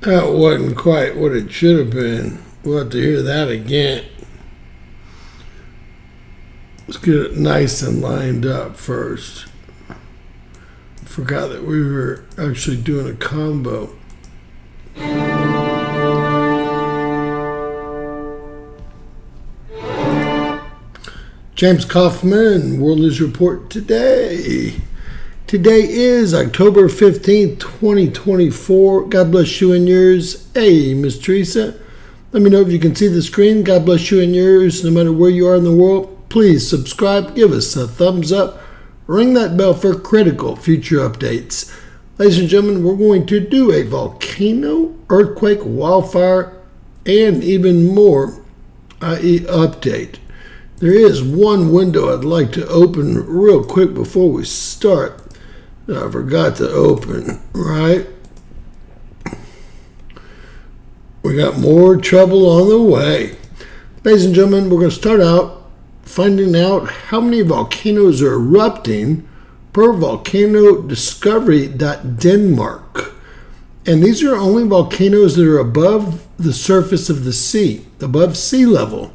That wasn't quite what it should have been. We'll have to hear that again. Let's get it nice and lined up first. Forgot that we were actually doing a combo. James Kaufman, World News Report today. Today is October 15th, 2024. God bless you and yours. Hey, Miss Teresa. Let me know if you can see the screen. God bless you and yours. No matter where you are in the world, please subscribe. Give us a thumbs up. Ring that bell for critical future updates. Ladies and gentlemen, we're going to do a volcano, earthquake, wildfire, and even more, i.e. update. There is one window I'd like to open real quick before we start that I forgot to open, right? We got more trouble on the way. Ladies and gentlemen, we're going to start out finding out how many volcanoes are erupting per volcano discovery.denmark. And these are only volcanoes that are above the surface of the sea, above sea level.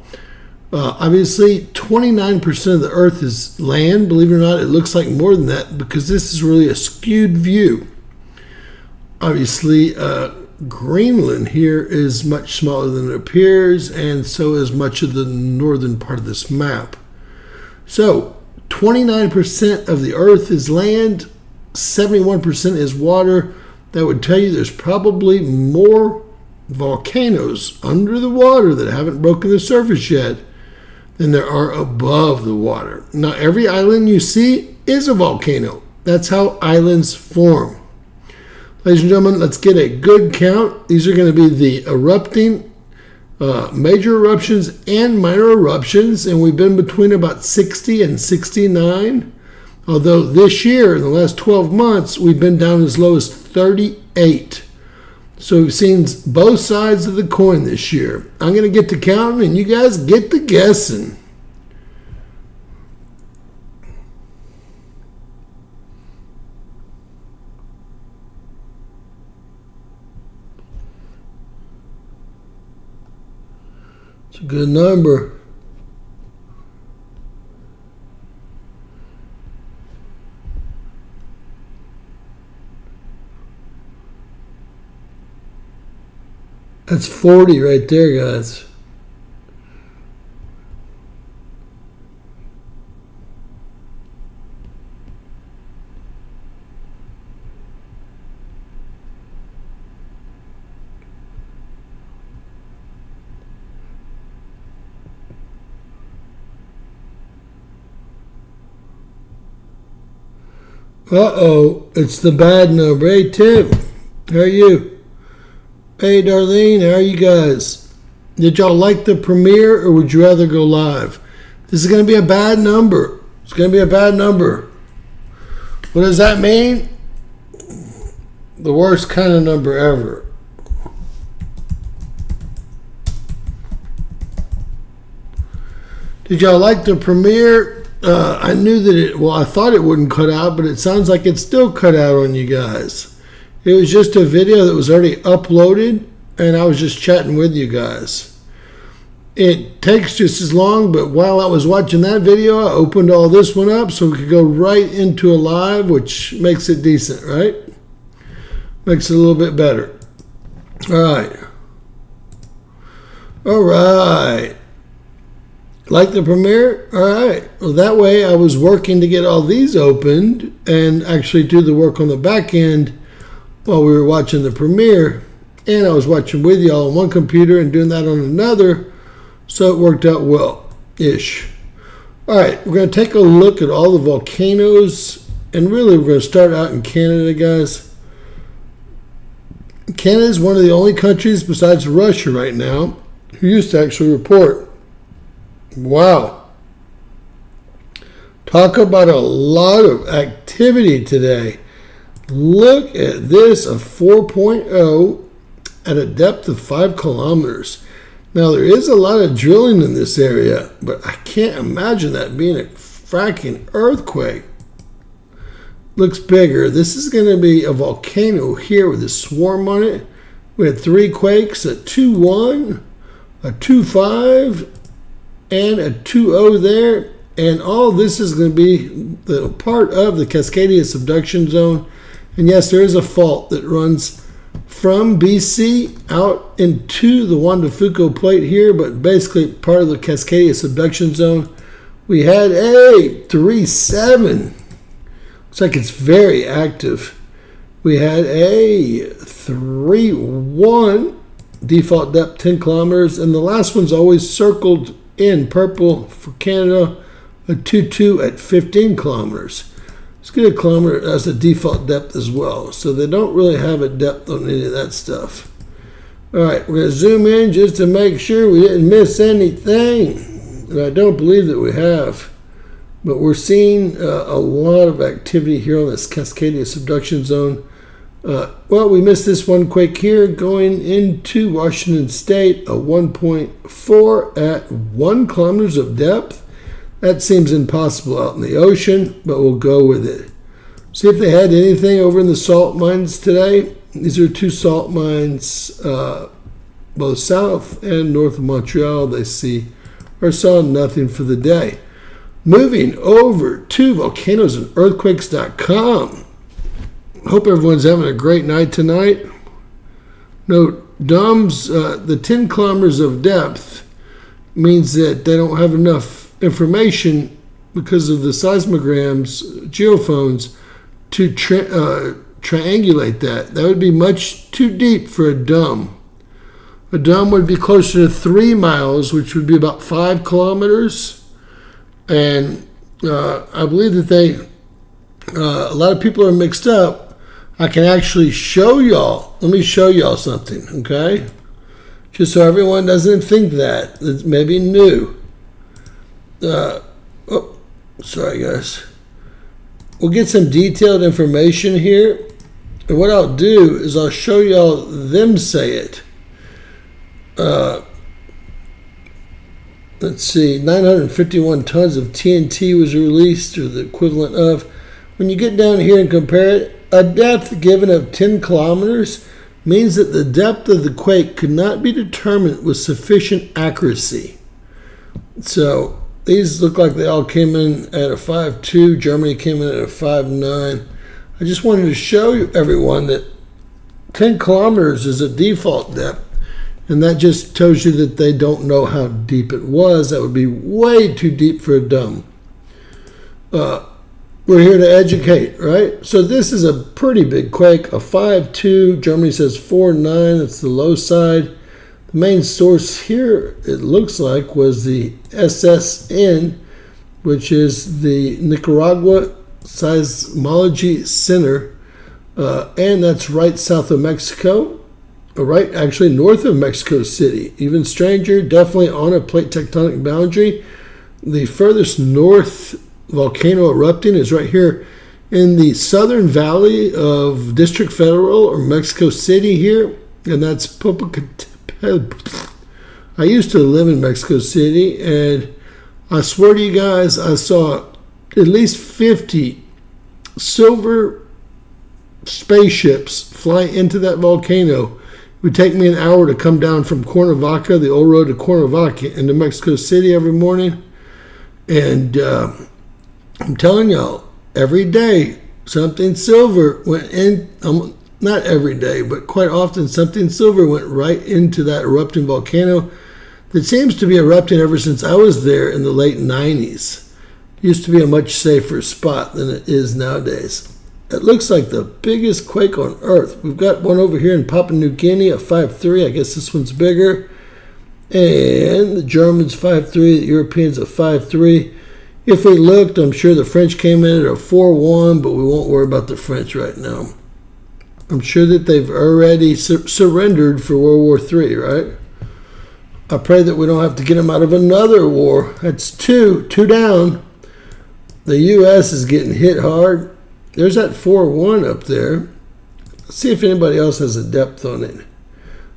Obviously, 29% of the Earth is land. Believe it or not, it looks like more than that because this is really a skewed view. Obviously, Greenland here is much smaller than it appears, and so is much of the northern part of this map. So, 29% of the Earth is land, 71% is water. That would tell you there's probably more volcanoes under the water that haven't broken the surface yet than there are above the water. Now, every island you see is a volcano. That's how islands form. Ladies and gentlemen, let's get a good count. These are going to be the erupting, major eruptions and minor eruptions, and we've been between about 60 and 69. Although this year, in the last 12 months, we've been down as low as 38. So we've seen both sides of the coin this year. I'm going to get to counting, and you guys get to guessing. It's a good number. That's 40 right there, guys. Uh-oh, it's the bad number. Hey, Tim, how are you? Hey, Darlene, how are you guys? Did y'all like the premiere, or would you rather go live? This is going to be a bad number. It's going to be a bad number. What does that mean? The worst kind of number ever. Did y'all like the premiere? I knew that I thought it wouldn't cut out, but it sounds like it still cut out on you guys. It was just a video that was already uploaded, and I was just chatting with you guys. It takes just as long, but while I was watching that video, I opened all this one up so we could go right into a live, which makes it decent, right? Makes it a little bit better. All right. All right. Like the premiere? All right. Well, that way I was working to get all these opened and actually do the work on the back end while we were watching the premiere, and I was watching with y'all on one computer and doing that on another, so it worked out well-ish. All right, we're going to take a look at all the volcanoes, and really we're going to start out in Canada, guys. Canada is one of the only countries besides Russia right now who used to actually report. Wow. Talk about a lot of activity today. Look at this, a 4.0 at a depth of 5 kilometers. Now, there is a lot of drilling in this area, but I can't imagine that being a fracking earthquake. Looks bigger. This is going to be a volcano here with a swarm on it. We had 3 quakes, a 2.1, a 2.5, and a 2.0 there. And all this is going to be the part of the Cascadia subduction zone. And yes, there is a fault that runs from BC out into the Juan de Fuca plate here, but basically part of the Cascadia subduction zone. We had a 3.7. Looks like it's very active. We had a 3.1, default depth 10 kilometers, and the last one's always circled in purple for Canada, a 2.2 at 15 kilometers. Let's get a kilometer as a default depth as well. So they don't really have a depth on any of that stuff. All right, we're going to zoom in just to make sure we didn't miss anything. And I don't believe that we have. But we're seeing a lot of activity here on this Cascadia subduction zone. Well, we missed this one quake here going into Washington State, a 1.4 at 1 kilometers of depth. That seems impossible out in the ocean, but we'll go with it. See if they had anything over in the salt mines today. These are 2 salt mines, both south and north of Montreal. They see or saw nothing for the day. Moving over to volcanoes and earthquakes.com. Hope everyone's having a great night tonight. No DUMS, the 10 kilometers of depth means that they don't have enough information because of the seismograms, geophones, to triangulate that. That would be much too deep for a DUM. A DUM would be closer to 3 miles, which would be about 5 kilometers. And I believe that a lot of people are mixed up. I can actually show y'all. Let me show y'all something, okay? Just so everyone doesn't think that. It's maybe new. Oh, sorry, guys. We'll get some detailed information here. And what I'll do is I'll show y'all them say it. Let's see, 951 tons of TNT was released, or the equivalent of. When you get down here and compare it, a depth given of 10 kilometers means that the depth of the quake could not be determined with sufficient accuracy. So these look like they all came in at a 5.2. Germany came in at a 5.9. I just wanted to show you, everyone, that 10 kilometers is a default depth. And that just tells you that they don't know how deep it was. That would be way too deep for a DUM. We're here to educate, right? So this is a pretty big quake, a 5.2. Germany says 4.9. That's the low side. The main source here, it looks like, was the SSN, which is the Nicaragua Seismology Center. And that's right south of Mexico. Right, actually north of Mexico City. Even stranger, definitely on a plate tectonic boundary. The furthest north volcano erupting is right here in the southern valley of District Federal or Mexico City here, and that's Popocatépetl. I used to live in Mexico City, and I swear to you guys, I saw at least 50 silver spaceships fly into that volcano. It would take me an hour to come down from Cuernavaca, the old road to Cuernavaca, into Mexico City every morning. And I'm telling y'all, every day something silver went in. Not every day, but quite often something silver went right into that erupting volcano that seems to be erupting ever since I was there in the late 90s. It used to be a much safer spot than it is nowadays. It looks like the biggest quake on Earth. We've got one over here in Papua New Guinea, a 5.3. I guess this one's bigger. And the Germans 5.3, the Europeans a 5.3. If we looked, I'm sure the French came in at a 4.1, but we won't worry about the French right now. I'm sure that they've already surrendered for World War III, right? I pray that we don't have to get them out of another war. That's two down. The US is getting hit hard. There's that 4.1 up there. Let's see if anybody else has a depth on it.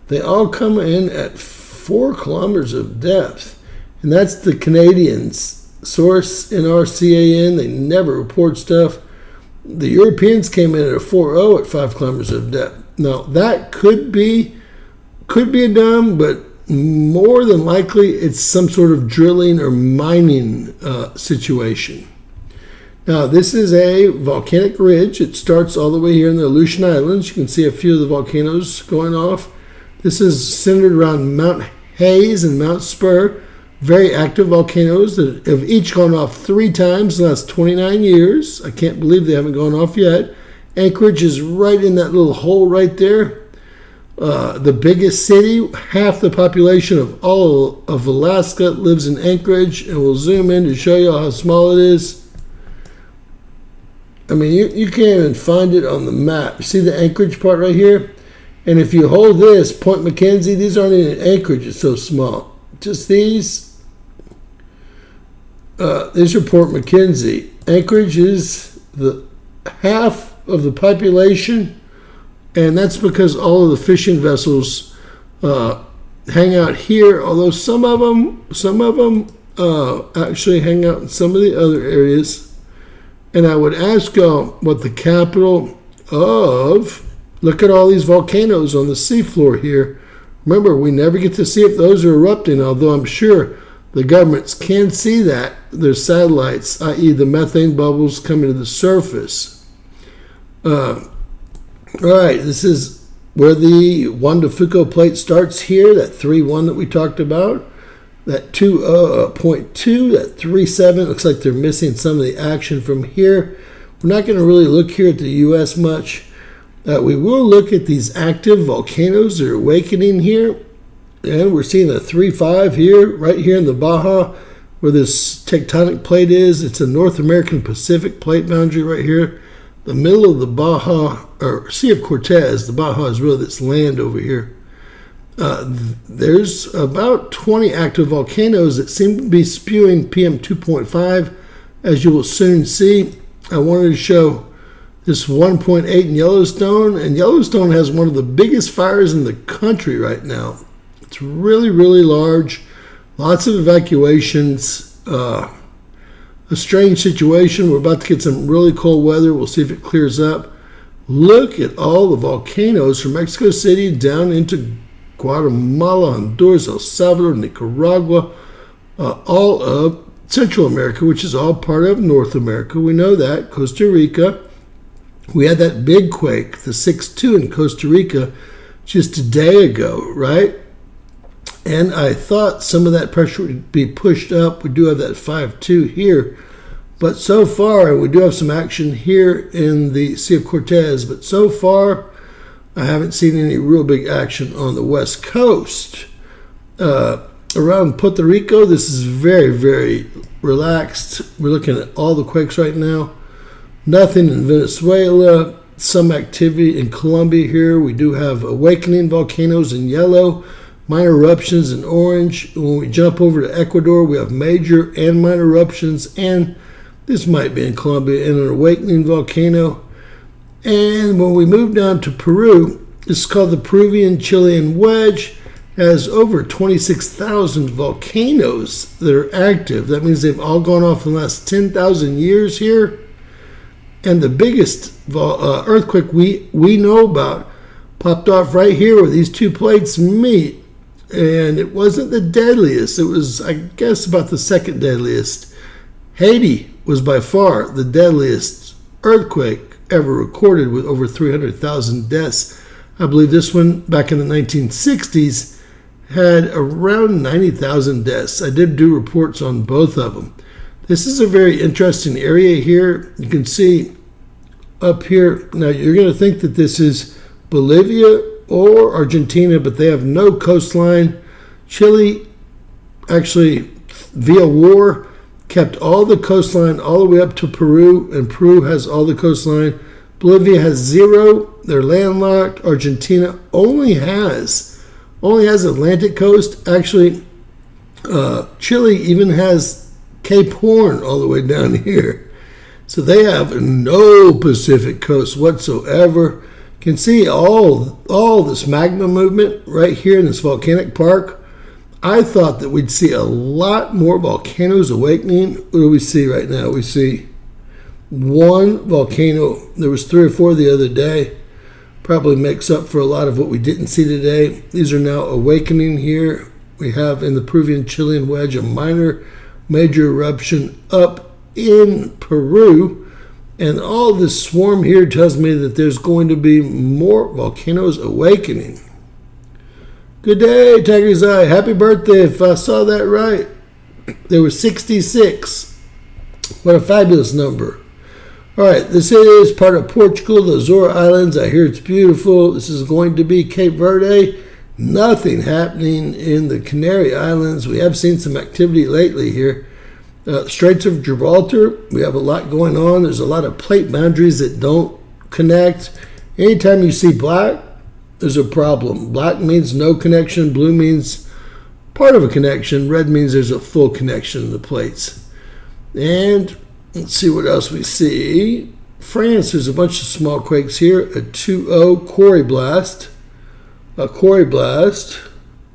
They all come in at 4 kilometers of depth. And that's the Canadians. Source NRCAN, they never report stuff. The Europeans came in at a 4.0 at 5 kilometers of depth. Now, that could be Could be a dam, but more than likely it's some sort of drilling or mining situation. Now, this is a volcanic ridge. It starts all the way here in the Aleutian Islands. You can see a few of the volcanoes going off. This is centered around Mount Hayes and Mount Spur, very active volcanoes that have each gone off 3 times in the last 29 years. I can't believe they haven't gone off yet. Anchorage is right in that little hole right there. The biggest city, half the population of all of Alaska lives in Anchorage, and we'll zoom in to show you how small it is. I mean, you can't even find it on the map. You see the Anchorage part right here? And if you hold this, Point McKenzie, these aren't even Anchorage, it's so small. Just these. These are Port McKenzie. Anchorage is the half of the population, and that's because all of the fishing vessels hang out here, although some of them actually hang out in some of the other areas. And I would ask y'all what the capital of, look at all these volcanoes on the seafloor here. Remember, we never get to see if those are erupting, although I'm sure the governments can see that. There's satellites, i.e. the methane bubbles coming to the surface. All right, this is where the Juan de Fuca plate starts here, that 3.1 that we talked about. That 2.2, that 3.7, looks like they're missing some of the action from here. We're not going to really look here at the U.S. much. We will look at these active volcanoes that are awakening here. And we're seeing a 3.5 here, right here in the Baja, where this tectonic plate is. It's a North American Pacific plate boundary right here. The middle of the Baja, or Sea of Cortez, the Baja is really this land over here. There's about 20 active volcanoes that seem to be spewing PM 2.5, as you will soon see. I wanted to show this 1.8 in Yellowstone, and Yellowstone has one of the biggest fires in the country right now. It's really, really large. Lots of evacuations. A strange situation. We're about to get some really cold weather. We'll see if it clears up. Look at all the volcanoes from Mexico City down into Guatemala, Honduras, El Salvador, Nicaragua, all of Central America, which is all part of North America. We know that. Costa Rica. We had that big quake, the 6.2 in Costa Rica, just a day ago, right? And I thought some of that pressure would be pushed up. We do have that 5.2 here. But so far, we do have some action here in the Sea of Cortez. But so far, I haven't seen any real big action on the West Coast. Around Puerto Rico, this is very, very relaxed. We're looking at all the quakes right now. Nothing in Venezuela. Some activity in Colombia here. We do have awakening volcanoes in yellow, minor eruptions in orange. When we jump over to Ecuador, we have major and minor eruptions, and this might be in Colombia, and an awakening volcano. And when we move down to Peru, this is called the Peruvian-Chilean Wedge. It has over 26,000 volcanoes that are active. That means they've all gone off in the last 10,000 years here. And the biggest earthquake we know about popped off right here where these two plates meet. And it wasn't the deadliest. It was, I guess, about the second deadliest. Haiti was by far the deadliest earthquake ever recorded with over 300,000 deaths. I believe this one back in the 1960s had around 90,000 deaths. I did do reports on both of them. This is a very interesting area here. You can see up here. Now you're going to think that this is Bolivia or Argentina, but they have no coastline. Chile, actually, via war, kept all the coastline all the way up to Peru, and Peru has all the coastline. Bolivia has zero. They're landlocked. Argentina only has Atlantic coast. Actually, Chile even has Cape Horn all the way down here. So they have no Pacific coast whatsoever. You can see all this magma movement right here in this volcanic park. I thought that we'd see a lot more volcanoes awakening. What do we see right now? We see one volcano. There was 3 or 4 the other day. Probably makes up for a lot of what we didn't see today. These are now awakening here. We have in the Peruvian-Chilean wedge a major eruption up in Peru. And all this swarm here tells me that there's going to be more volcanoes awakening. Good day, Tiger's Eye. Happy birthday, if I saw that right. There were 66. What a fabulous number. All right, this is part of Portugal, the Azores Islands. I hear it's beautiful. This is going to be Cape Verde. Nothing happening in the Canary Islands. We have seen some activity lately here. Straits of Gibraltar, we have a lot going on. There's a lot of plate boundaries that don't connect. Anytime you see black, there's a problem. Black means no connection. Blue means part of a connection. Red means there's a full connection in the plates. And let's see what else we see. France, there's a bunch of small quakes here. A 2.0 quarry blast. A quarry blast.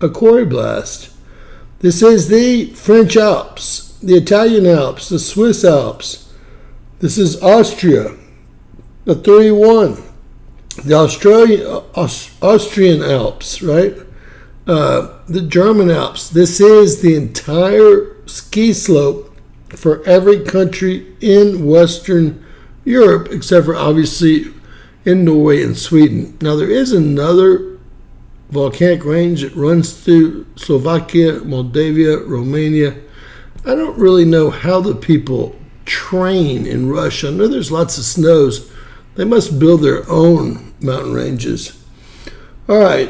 A quarry blast. This is the French Alps, the Italian Alps, the Swiss Alps. This is Austria. A 31. The Austrian Alps, right? The German Alps. This is the entire ski slope for every country in Western Europe, except for obviously in Norway and Sweden. Now there is another volcanic range that runs through Slovakia, Moldavia, Romania. I don't really know how the people train in Russia. I know there's lots of snows. They must build their own mountain ranges. All right,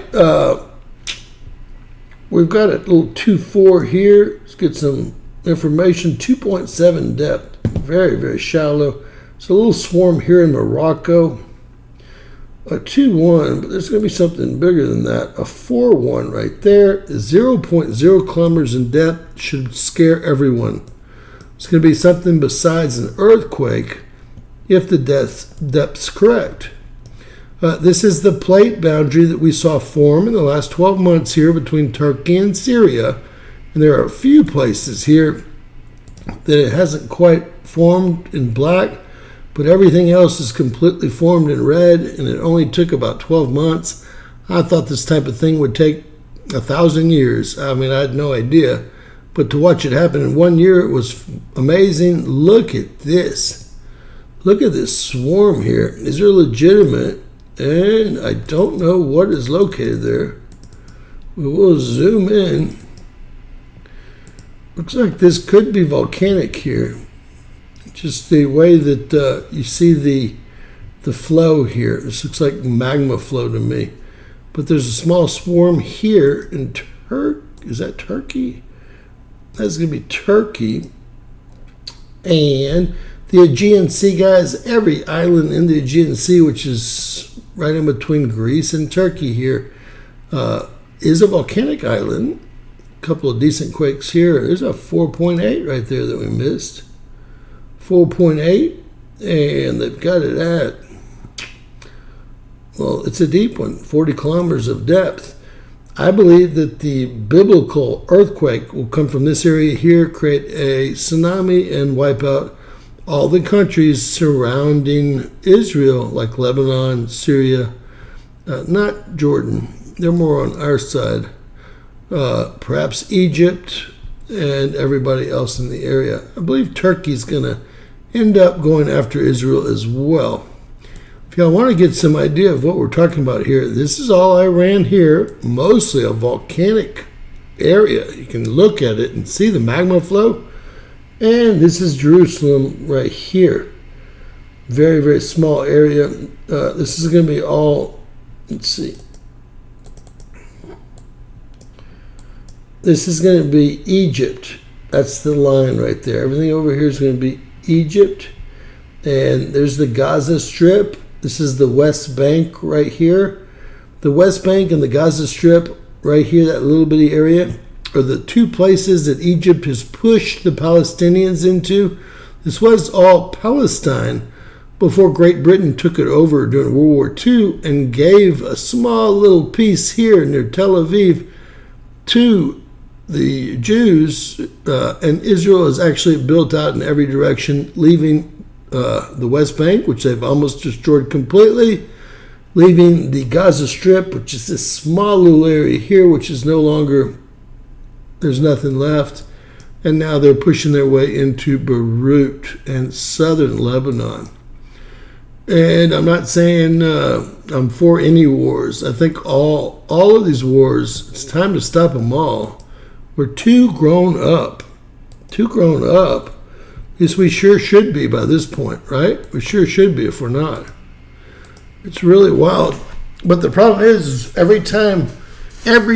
we've got a little 2.4 here. Let's get some information. 2.7 depth, very, very shallow. It's a little swarm here in Morocco. A 2.1, but there's going to be something bigger than that. A 4.1 right there. 0.0 kilometers in depth should scare everyone. It's going to be something besides an earthquake if the depth's correct. This is the plate boundary that we saw form in the last 12 months here between Turkey and Syria. And there are a few places here that it hasn't quite formed in black, but everything else is completely formed in red, and it only took about 12 months. I thought this type of thing would take 1,000 years. I mean, I had no idea. But to watch it happen in 1 year, it was amazing. Look at this. Look at this swarm here. These are legitimate, and I don't know what is located there. We will zoom in. Looks like this could be volcanic here. Just the way that you see the flow here. This looks like magma flow to me. But there's a small swarm here in Is that Turkey? That's going to be Turkey. And the Aegean Sea, guys, every island in the Aegean Sea, which is right in between Greece and Turkey here, is a volcanic island. A couple of decent quakes here. There's a 4.8 right there that we missed. 4.8, and they've got it at, well, it's a deep one, 40 kilometers of depth. I believe that the biblical earthquake will come from this area here, create a tsunami, and wipe out all the countries surrounding Israel, like Lebanon, Syria, not Jordan. They're more on our side. Perhaps Egypt and everybody else in the area. I believe Turkey's going to end up going after Israel as well. If y'all want to get some idea of what we're talking about here, this is all Iran here, mostly a volcanic area. You can look at it and see the magma flow. And this is Jerusalem right here. Very, very small area. This is going to be all, let's see. This is going to be Egypt. That's the line right there. Everything over here is going to be Egypt. And there's the Gaza Strip. This is the West Bank right here. The West Bank and the Gaza Strip right here, that little bitty area, are the two places that Egypt has pushed the Palestinians into. This was all Palestine before Great Britain took it over during World War II and gave a small little piece here near Tel Aviv to the Jews, and Israel is actually built out in every direction, leaving the West Bank, which they've almost destroyed completely, leaving the Gaza Strip, which is this small little area here, which is no longer, there's nothing left. And now they're pushing their way into Beirut and southern Lebanon. And I'm not saying I'm for any wars. I think all of these wars, it's time to stop them all. We're too grown up. Too grown up. Yes, we sure should be by this point, right? We sure should be if we're not. It's really wild. But the problem is every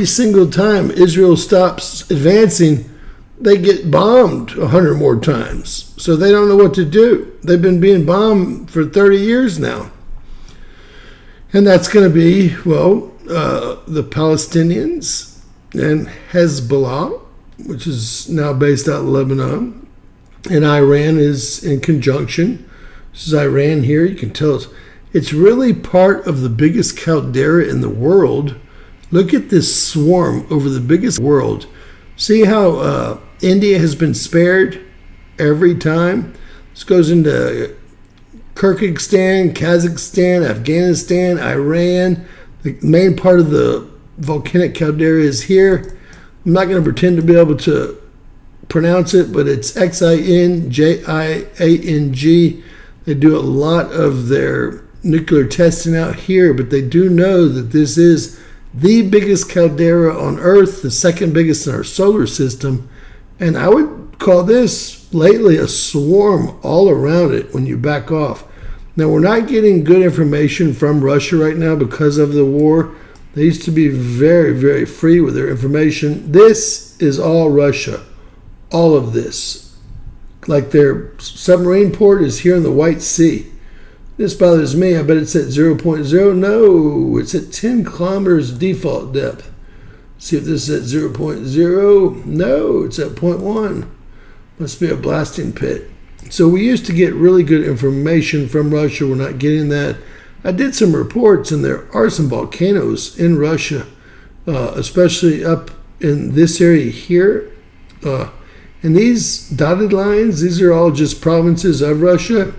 single time Israel stops advancing, they get bombed 100 more times. So they don't know what to do. They've been being bombed for 30 years now. And that's going to be, the Palestinians and Hezbollah, which is now based out of Lebanon. And Iran is in conjunction. This is Iran here. You can tell it's really part of the biggest caldera in the world. Look at this swarm over the biggest world. See how India has been spared every time? This goes into Kyrgyzstan, Kazakhstan, Afghanistan, Iran. The main part of the volcanic caldera is here. I'm not going to pretend to be able to pronounce it, but it's Xinjiang. They do a lot of their nuclear testing out here, but they do know that this is the biggest caldera on Earth, the second biggest in our solar system. And I would call this lately a swarm all around it when you back off. Now, we're not getting good information from Russia right now because of the war. They used to be very, very free with their information. This is all Russia. All of this. Like their submarine port is here in the White Sea. This bothers me. I bet it's at 0.0. No, it's at 10 kilometers default depth. See if this is at 0.0. No, it's at 0.1. Must be a blasting pit. So we used to get really good information from Russia. We're not getting that. I did some reports, and there are some volcanoes in Russia, especially up in this area here. And these dotted lines, these are all just provinces of Russia.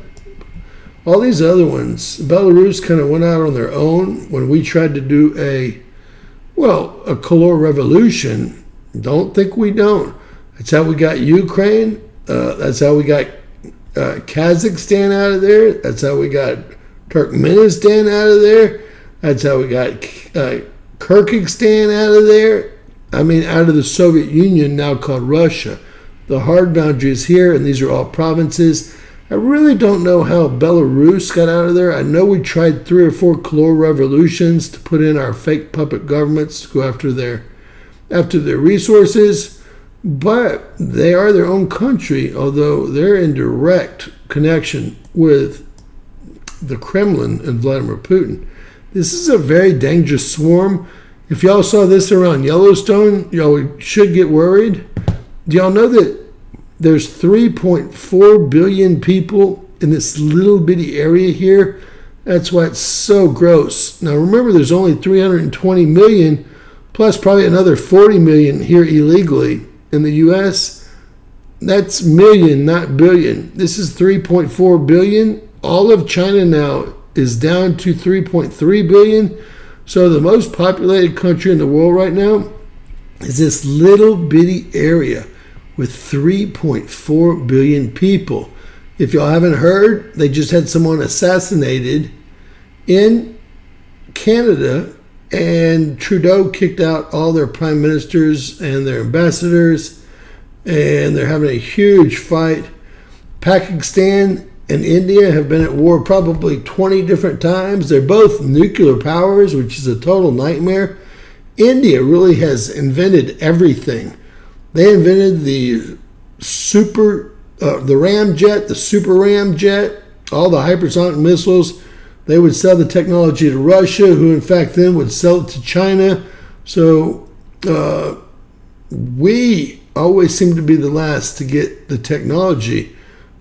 All these other ones, Belarus kind of went out on their own when we tried to do a color revolution. Don't think we don't. That's how we got Ukraine. That's how we got Kazakhstan out of there. That's how we got Turkmenistan out of there. That's how we got Kyrgyzstan out of there. I mean, out of the Soviet Union, now called Russia. The hard boundary is here, and these are all provinces. I really don't know how Belarus got out of there. I know we tried 3 or 4 color revolutions to put in our fake puppet governments to go after their resources, but they are their own country, although they're in direct connection with the Kremlin and Vladimir Putin. This is a very dangerous swarm. If y'all saw this around Yellowstone, y'all should get worried. Do y'all know that there's 3.4 billion people in this little bitty area here? That's why it's so gross. Now remember, there's only 320 million, plus probably another 40 million here illegally in the US. That's million, not billion. This is 3.4 billion. All of China now is down to 3.3 billion. So the most populated country in the world right now is this little bitty area with 3.4 billion people. If y'all haven't heard, they just had someone assassinated in Canada, and Trudeau kicked out all their prime ministers and their ambassadors, and they're having a huge fight. Pakistan and India have been at war probably 20 different times. They're both nuclear powers, which is a total nightmare. India really has invented everything. They invented the ramjet, the super ramjet, all the hypersonic missiles. They would sell the technology to Russia, who in fact then would sell it to China. So we always seem to be the last to get the technology.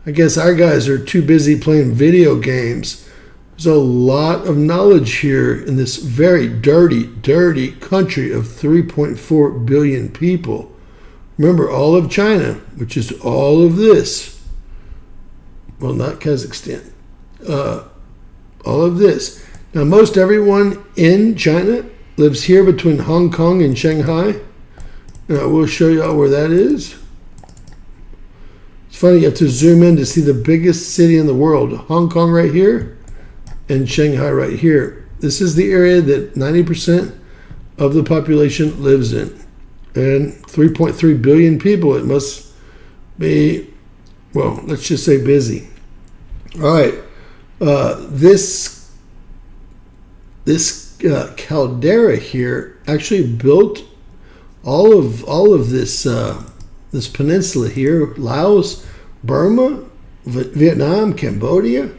I guess our guys are too busy playing video games. There's a lot of knowledge here in this very dirty, dirty country of 3.4 billion people. Remember, all of China, which is all of this. Well, not Kazakhstan. All of this. Now, most everyone in China lives here between Hong Kong and Shanghai. We'll show you all where that is. It's funny, you have to zoom in to see the biggest city in the world. Hong Kong right here and Shanghai right here. This is the area that 90% of the population lives in. And 3.3 billion people. It must be, well, let's just say busy. All right. This caldera here actually built all of this this peninsula here: Laos, Burma, Vietnam, Cambodia,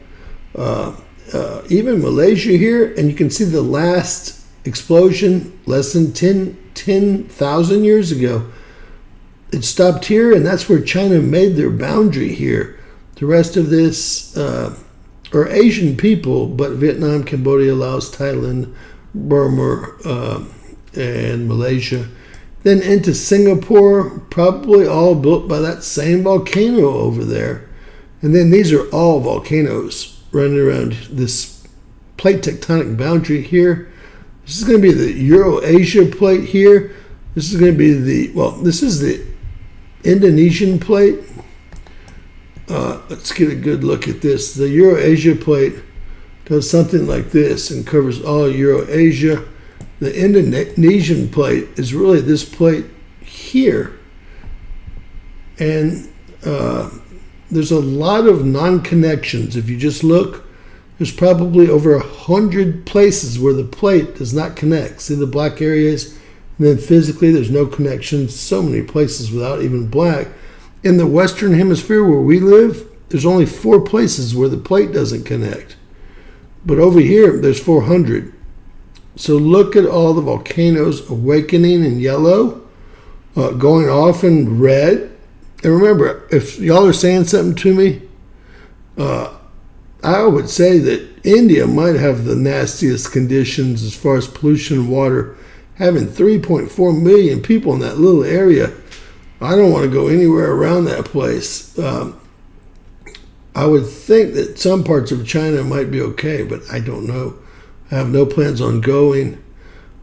even Malaysia here. And you can see the last explosion less than 10,000 years ago. It stopped here, and that's where China made their boundary here. The rest of this are Asian people, but Vietnam, Cambodia, Laos, Thailand, Burma, and Malaysia. Then into Singapore, probably all built by that same volcano over there. And then these are all volcanoes running around this plate tectonic boundary here. This is going to be the Euro-Asia plate here. This is going to be this is the Indonesian plate. Let's get a good look at this. The Euro-Asia plate does something like this and covers all Euro-Asia. The Indonesian plate is really this plate here. And there's a lot of non-connections. If you just look, there's probably over 100 places where the plate does not connect. See the black areas? And then physically, there's no connection. So many places without even black. In the Western Hemisphere where we live, there's only 4 places where the plate doesn't connect. But over here, there's 400. So look at all the volcanoes awakening in yellow, going off in red. And remember, if y'all are saying something to me, I would say that India might have the nastiest conditions as far as pollution and water. Having 3.4 million people in that little area, I don't want to go anywhere around that place. I would think that some parts of China might be okay, but I don't know. I have no plans on going.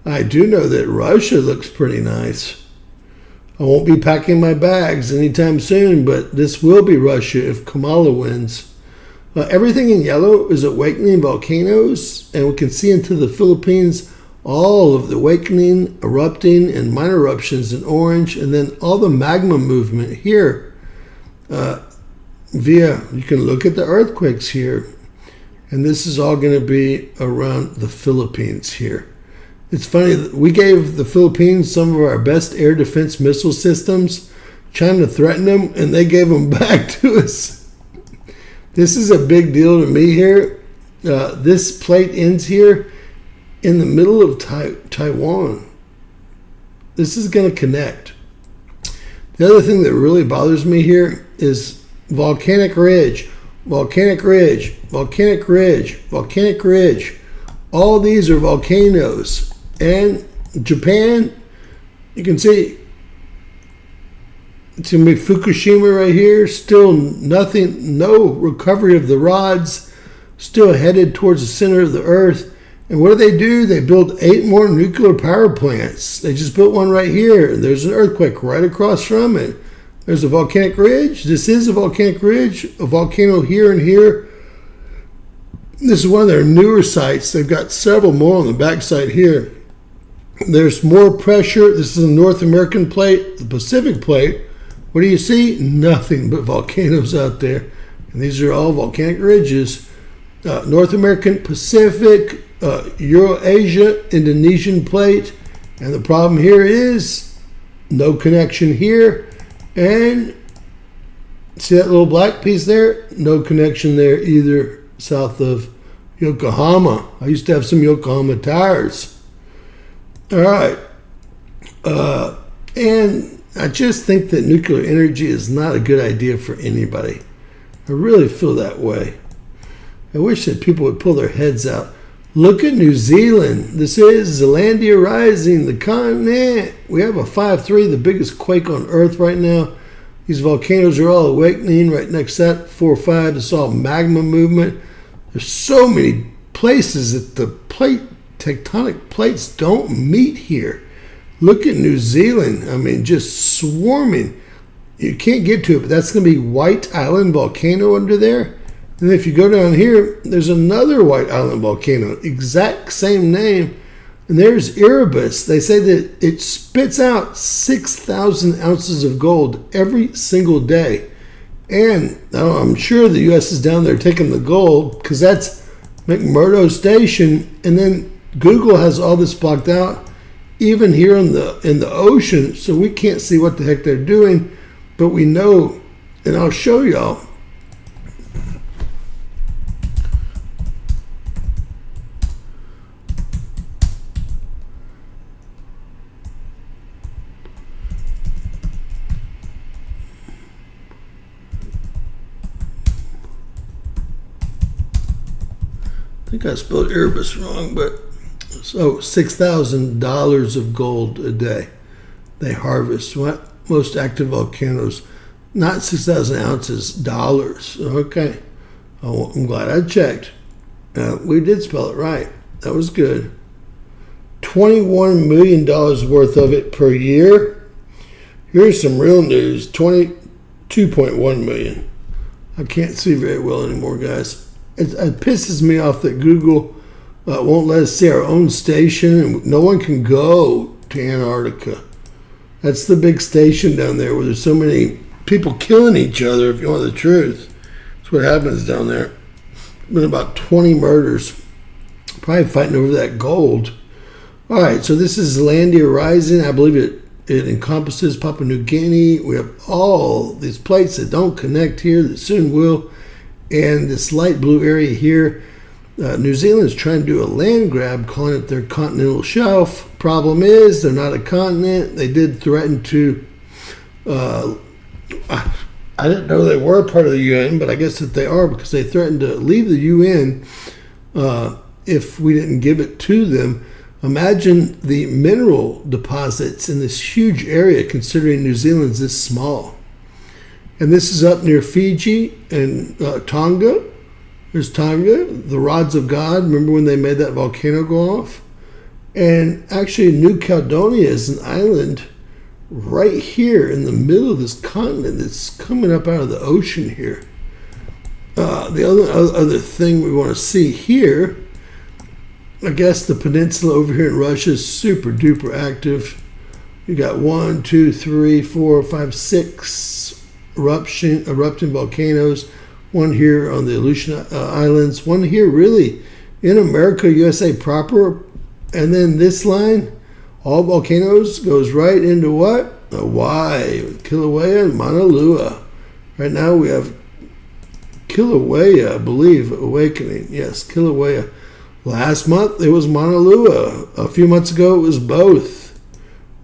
I do know that Russia looks pretty nice. I won't be packing my bags anytime soon, but this will be Russia if Kamala wins. Everything in yellow is awakening volcanoes, and we can see into the Philippines all of the awakening, erupting, and minor eruptions in orange, and then all the magma movement here. You can look at the earthquakes here, and this is all going to be around the Philippines here. It's funny that we gave the Philippines some of our best air defense missile systems. China threatened them, and they gave them back to us. This is a big deal to me here. This plate ends here in the middle of Taiwan. This is going to connect. The other thing that really bothers me here is volcanic ridge, volcanic ridge, volcanic ridge, volcanic ridge. All these are volcanoes. And Japan, you can see it's going to be Fukushima right here. Still nothing, no recovery of the rods. Still headed towards the center of the earth. And what do? They build 8 more nuclear power plants. They just built one right here. There's an earthquake right across from it. There's a volcanic ridge. This is a volcanic ridge. A volcano here and here. This is one of their newer sites. They've got several more on the backside here. There's more pressure. This is the North American plate, the Pacific plate. What do you see? Nothing but volcanoes out there. And these are all volcanic ridges. North American, Pacific, Euro-Asia, Indonesian plate. And the problem here is no connection here. And see that little black piece there? No connection there either south of Yokohama. I used to have some Yokohama tires. All right. And I just think that nuclear energy is not a good idea for anybody. I really feel that way. I wish that people would pull their heads out. Look at New Zealand. This is Zealandia Rising, the continent. We have a 5.3, the biggest quake on Earth right now. These volcanoes are all awakening right next to that. 4.5, it's all magma movement. There's so many places that the tectonic plates don't meet here. Look at New Zealand. I mean, just swarming. You can't get to it, but that's going to be White Island volcano under there. And if you go down here, there's another White Island volcano, exact same name. And there's Erebus. They say that it spits out 6,000 ounces of gold every single day. And I'm sure the U.S. is down there taking the gold because that's McMurdo Station. And then Google has all this blocked out, even here in the ocean. So we can't see what the heck they're doing. But we know, and I'll show y'all. I think I spelled Erebus wrong, but so $6,000 of gold a day they harvest. What? Most active volcanoes, not 6,000 ounces, dollars. Okay. Oh, I'm glad I checked. We did spell it right. That was good. $21 million worth of it per year. Here's some real news. 22.1 million. I can't see very well anymore, guys. It pisses me off that Google won't let us see our own station, and no one can go to Antarctica. That's the big station down there where there's so many people killing each other, if you want the truth. That's what happens down there. Been about 20 murders. Probably fighting over that gold. All right, so this is Zealandia Rising. I believe it encompasses Papua New Guinea. We have all these plates that don't connect here that soon will. And this light blue area here, New Zealand is trying to do a land grab, calling it their continental shelf. Problem is, they're not a continent. They did threaten to, I didn't know they were part of the UN, but I guess that they are because they threatened to leave the UN if we didn't give it to them. Imagine the mineral deposits in this huge area, considering New Zealand's this small. And this is up near Fiji and Tonga. There's Tonga, the rods of God. Remember when they made that volcano go off? And actually, New Caledonia is an island right here in the middle of this continent that's coming up out of the ocean here. The other thing we want to see here, I guess the peninsula over here in Russia is super duper active. You got 1, 2, 3, 4, 5, 6 erupting volcanoes. One here on the Aleutian Islands. One here really in America, USA proper. And then this line, all volcanoes, goes right into what? Hawaii, Kilauea and Mauna Loa. Right now we have Kilauea, I believe, awakening. Yes, Kilauea. Last month it was Mauna Loa. A few months ago it was both.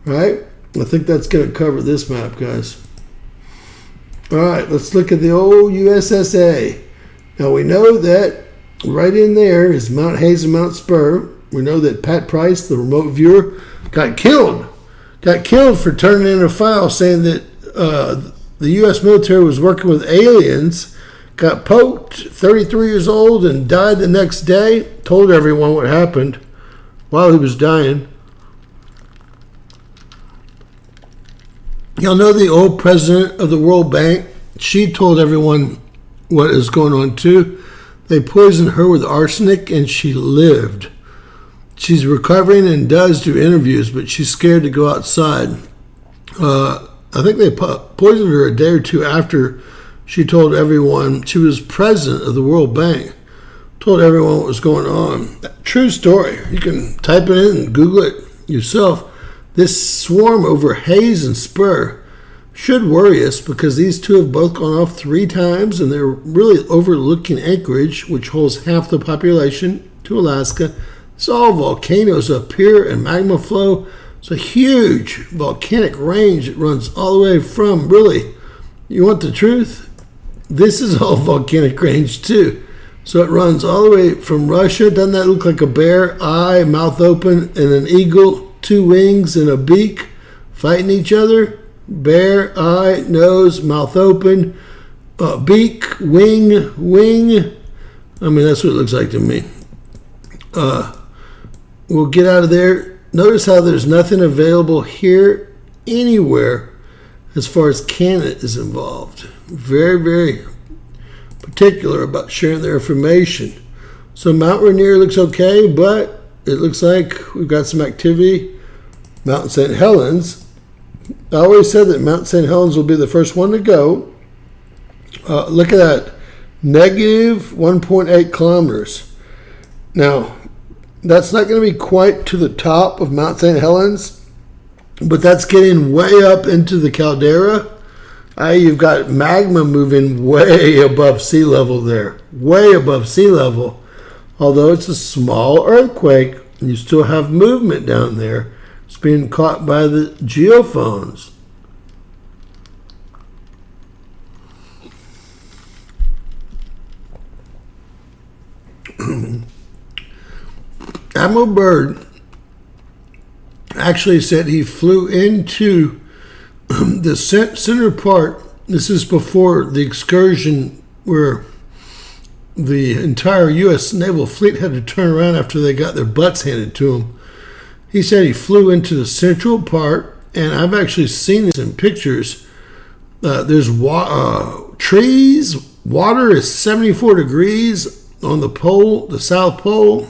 Right? I think that's going to cover this map, guys. All right, let's look at the old USSA. Now we know that right in there is Mount Hayes and Mount Spur. We know that Pat Price, the remote viewer, got killed for turning in a file saying that the U.S. military was working with aliens, got poked, 33 years old, and died the next day. Told everyone what happened while he was dying. Y'all know the old president of the World Bank? She told everyone what is going on too. They poisoned her with arsenic and she lived. She's recovering and does do interviews, but she's scared to go outside. I think they poisoned her a day or two after she told everyone she was president of the World Bank. Told everyone what was going on. True story. You can type it in and Google it yourself. This swarm over Hayes and Spur should worry us because these two have both gone off 3 times and they're really overlooking Anchorage, which holds half the population, to Alaska. It's all volcanoes up here and magma flow. It's a huge volcanic range that runs all the way from, really, you want the truth? This is all volcanic range too. So it runs all the way from Russia. Doesn't that look like a bear? Eye, mouth open, and an eagle? 2 wings and a beak fighting each other. Bear, eye, nose, mouth open, beak, wing. I mean, that's what it looks like to me. We'll get out of there. Notice how there's nothing available here anywhere as far as Canada is involved. Very, very particular about sharing their information. So Mount Rainier looks okay, but it looks like we've got some activity. Mount St. Helens. I always said that Mount St. Helens will be the first one to go. Look at that. Negative 1.8 kilometers. Now, that's not going to be quite to the top of Mount St. Helens, but that's getting way up into the caldera. You've got magma moving way above sea level there. Way above sea level. Although it's a small earthquake, you still have movement down there. It's being caught by the geophones. Admiral Byrd actually said he flew into the center part. This is before the excursion where the entire U.S. naval fleet had to turn around after they got their butts handed to them. He said he flew into the central part, and I've actually seen this in pictures. There's trees. Water is 74 degrees on the pole, the South Pole.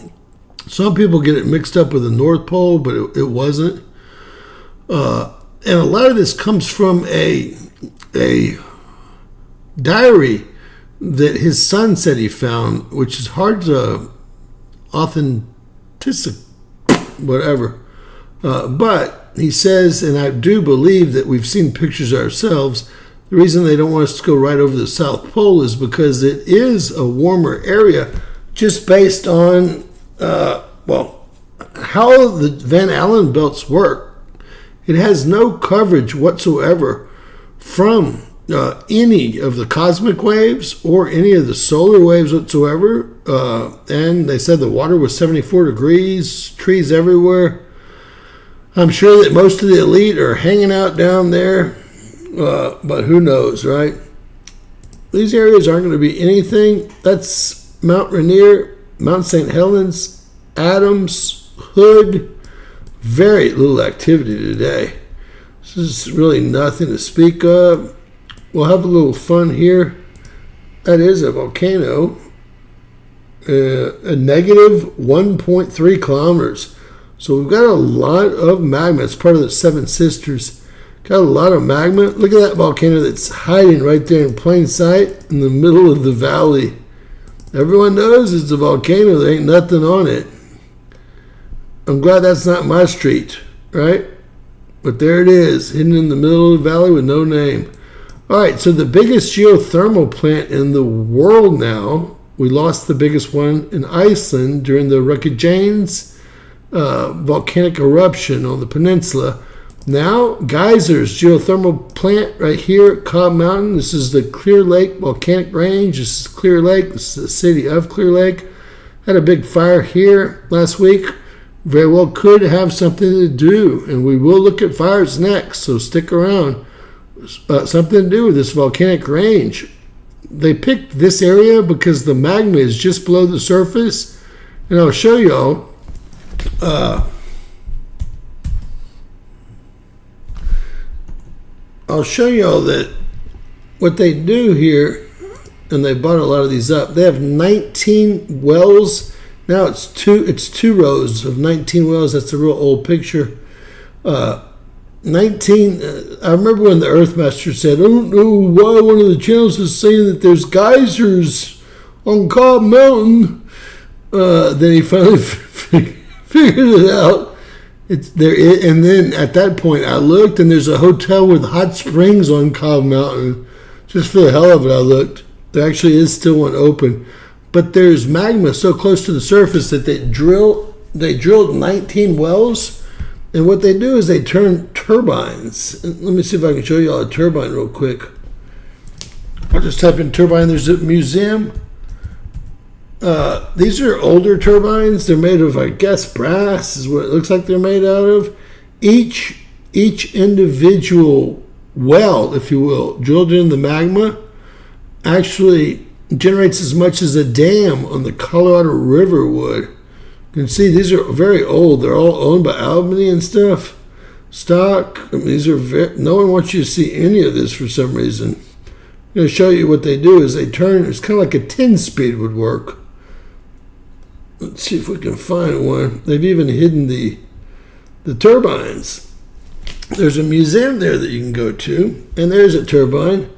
Some people get it mixed up with the North Pole, but it wasn't. And a lot of this comes from a diary that his son said he found, which is hard to authentic, whatever. But he says, and I do believe that we've seen pictures ourselves, the reason they don't want us to go right over the South Pole is because it is a warmer area just based on, how the Van Allen belts work. It has no coverage whatsoever from any of the cosmic waves or any of the solar waves whatsoever. And they said the water was 74 degrees, trees everywhere. I'm sure that most of the elite are hanging out down there, but who knows, right? These areas aren't going to be anything. That's Mount Rainier, Mount St. Helens, Adams, Hood. Very little activity today. This is really nothing to speak of. We'll have a little fun here. That is a volcano. A negative 1.3 kilometers. So we've got a lot of magma. It's part of the Seven Sisters. Got a lot of magma. Look at that volcano that's hiding right there in plain sight in the middle of the valley. Everyone knows it's a volcano. There ain't nothing on it. I'm glad that's not my street, right? But there it is, hidden in the middle of the valley with no name. All right, so the biggest geothermal plant in the world now, we lost the biggest one in Iceland during the Reykjanes volcanic eruption on the peninsula. Now, Geysers geothermal plant right here at Cobb Mountain. This is the Clear Lake volcanic range. This is Clear Lake. This is the city of Clear Lake. Had a big fire here last week. Very well could have something to do, and we will look at fires next, so stick around. Something to do with this volcanic range. They picked this area because the magma is just below the surface, and I'll show y'all. I'll show y'all that what they do here, and they bought a lot of these up. They have 19 wells. Now it's two rows of 19 wells. That's a real old picture. 19. I remember when the Earthmaster said, "I don't know why one of the channels is saying that there's geysers on Cobb Mountain." Then he finally figured it out. It's there, and then at that point I looked, and there's a hotel with hot springs on Cobb Mountain. Just for the hell of it, I looked. There actually is still one open. But there's magma so close to the surface that they drilled 19 wells, and what they do is they turn turbines. Let me see if I can show you all a turbine real quick. I'll just type in turbine. There's a museum. These are older turbines. They're made of, I guess, brass is what it looks like they're made out of. Each individual well, if you will, drilled in the magma, actually generates as much as a dam on the Colorado River would. You can see these are very old. They're all owned by Albany and stuff. Stock. I mean, these are no one wants you to see any of this for some reason. I'm going to show you what they do is they turn. It's kind of like a 10-speed would work. Let's see if we can find one. They've even hidden the turbines. There's a museum there that you can go to, and there's a turbine.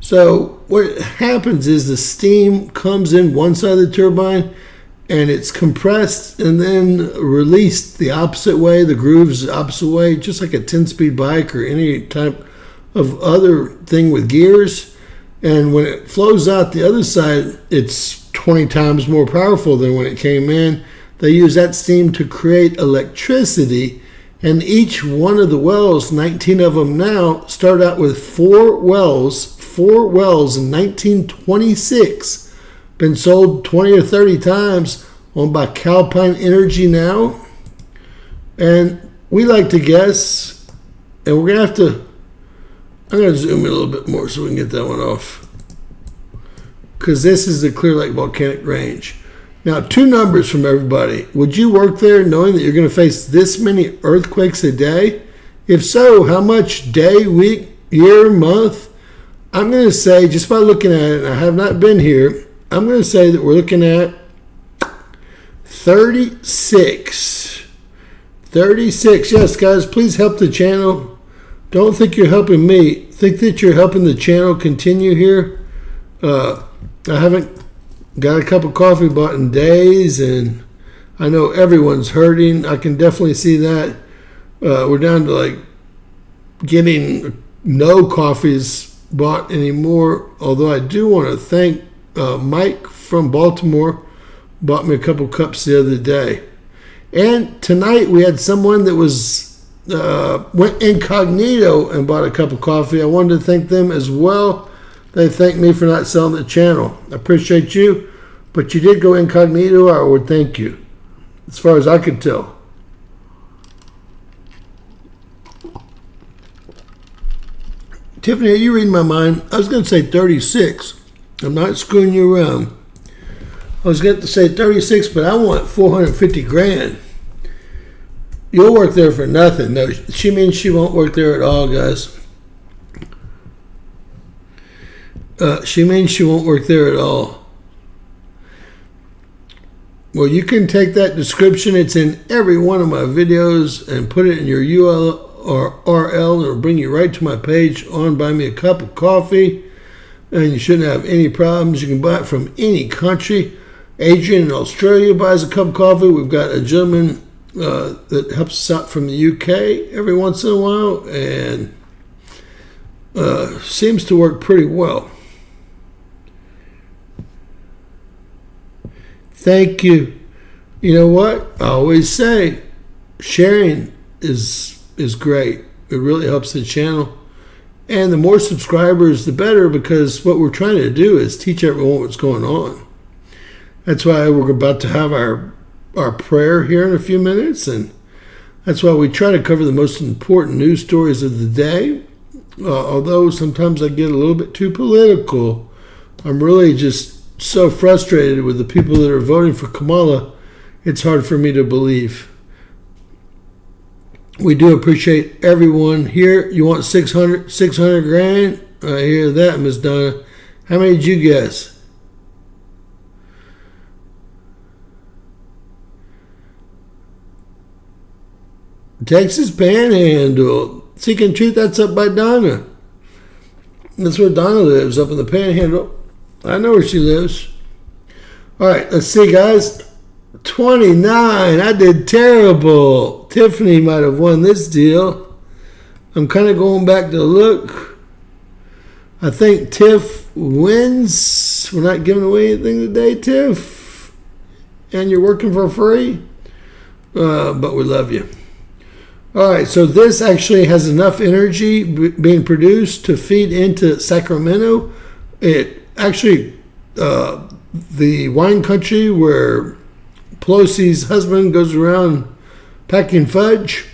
So what happens is the steam comes in one side of the turbine, and it's compressed and then released the opposite way, the grooves the opposite way, just like a 10-speed bike or any type of other thing with gears. And when it flows out the other side, it's 20 times more powerful than when it came in. They use that steam to create electricity, and each one of the wells, 19 of them now, start out with four wells in 1926. Been sold 20 or 30 times, owned by Calpine Energy now. And we like to guess, and we're going to have to, I'm going to zoom in a little bit more so we can get that one off. Because this is the Clear Lake Volcanic Range. Now, two numbers from everybody. Would you work there knowing that you're going to face this many earthquakes a day? If so, how much day, week, year, month? I'm going to say, just by looking at it, and I have not been here, I'm going to say that we're looking at 36. 36. Yes, guys, please help the channel. Don't think you're helping me. Think that you're helping the channel continue here. I haven't got a cup of coffee bought in days, and I know everyone's hurting. I can definitely see that. We're down to like getting no coffees bought anymore, although I do want to thank Mike from Baltimore. Bought me a couple cups the other day. And tonight we had someone that went incognito and bought a cup of coffee. I wanted to thank them as well. They thanked me for not selling the channel. I appreciate you, but you did go incognito. I would thank you, as far as I could tell. Tiffany, are you reading my mind? I was going to say 36. I'm not screwing you around. I was going to say 36, but I want 450 grand. You'll work there for nothing. No, she means she won't work there at all, guys. She means she won't work there at all. Well, you can take that description. It's in every one of my videos and put it in your URL or RL, and it'll bring you right to my page on Buy Me a Cup of Coffee. And you shouldn't have any problems. You can buy it from any country. Adrian in Australia buys a cup of coffee. We've got a gentleman that helps us out from the UK every once in a while, and seems to work pretty well. Thank you. You know what? I always say sharing is great. It really helps the channel. And the more subscribers, the better, because what we're trying to do is teach everyone what's going on. That's why we're about to have our prayer here in a few minutes, and that's why we try to cover the most important news stories of the day. Although sometimes I get a little bit too political. I'm really just so frustrated with the people that are voting for Kamala, it's hard for me to believe. We do appreciate everyone here. You want 600 grand? I hear that, Miss Donna. How many did you guess? Texas Panhandle. Seeking Truth, that's up by Donna. That's where Donna lives, up in the Panhandle. I know where she lives. All right, let's see, guys. 29. I did terrible. Tiffany might have won this deal. I'm kind of going back to look. I think Tiff wins. We're not giving away anything today, Tiff. And you're working for free. But we love you. All right, so this actually has enough energy being produced to feed into Sacramento. It actually, the wine country where Pelosi's husband goes around packing fudge.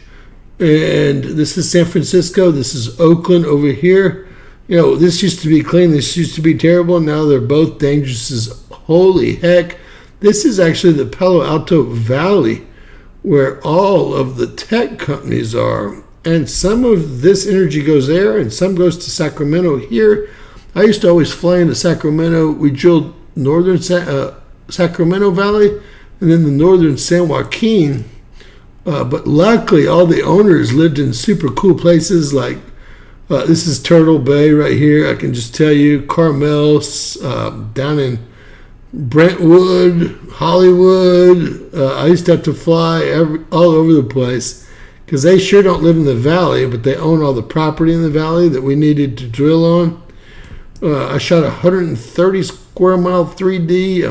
And this is San Francisco. This is Oakland over here. You know, this used to be clean. This used to be terrible. Now they're both dangerous as holy heck. This is actually the Palo Alto Valley where all of the tech companies are. And some of this energy goes there and some goes to Sacramento here. I used to always fly into Sacramento. We drilled northern Sacramento Valley and then the northern San Joaquin. But luckily, all the owners lived in super cool places like this is Turtle Bay right here. I can just tell you, Carmel, down in Brentwood, Hollywood. I used to have to fly all over the place because they sure don't live in the valley, but they own all the property in the valley that we needed to drill on. I shot a 130 square mile 3D,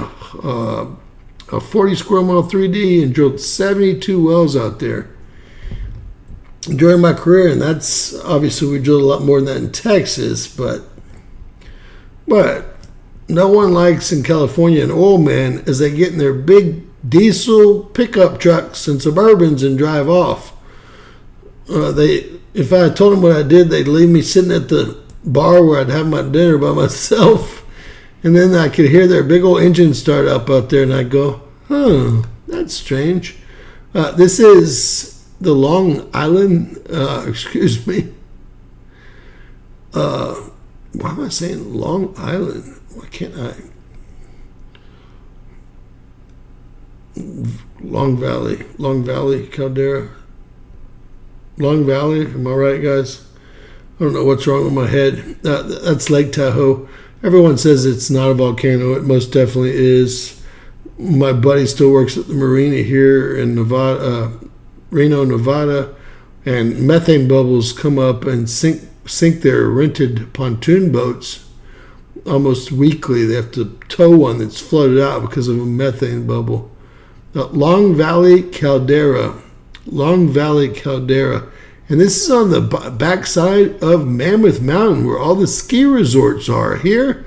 a 40 square mile 3D, and drilled 72 wells out there during my career. And that's obviously, we drilled a lot more than that in Texas, but no one likes in California an oil man as they get in their big diesel pickup trucks and Suburbans and drive off. If I told them what I did, they'd leave me sitting at the bar where I'd have my dinner by myself. And then I could hear their big old engine start up out there, and I'd go, that's strange. This is the Long Island, excuse me. Why am I saying Long Island? Why can't I? Long Valley, Caldera. Long Valley, am I right, guys? I don't know what's wrong with my head. That's Lake Tahoe. Everyone says it's not a volcano. It most definitely is. My buddy still works at the marina here in Nevada, Reno, Nevada, and methane bubbles come up and sink their rented pontoon boats almost weekly. They have to tow one that's flooded out because of a methane bubble. Long Valley Caldera. And this is on the backside of Mammoth Mountain where all the ski resorts are here.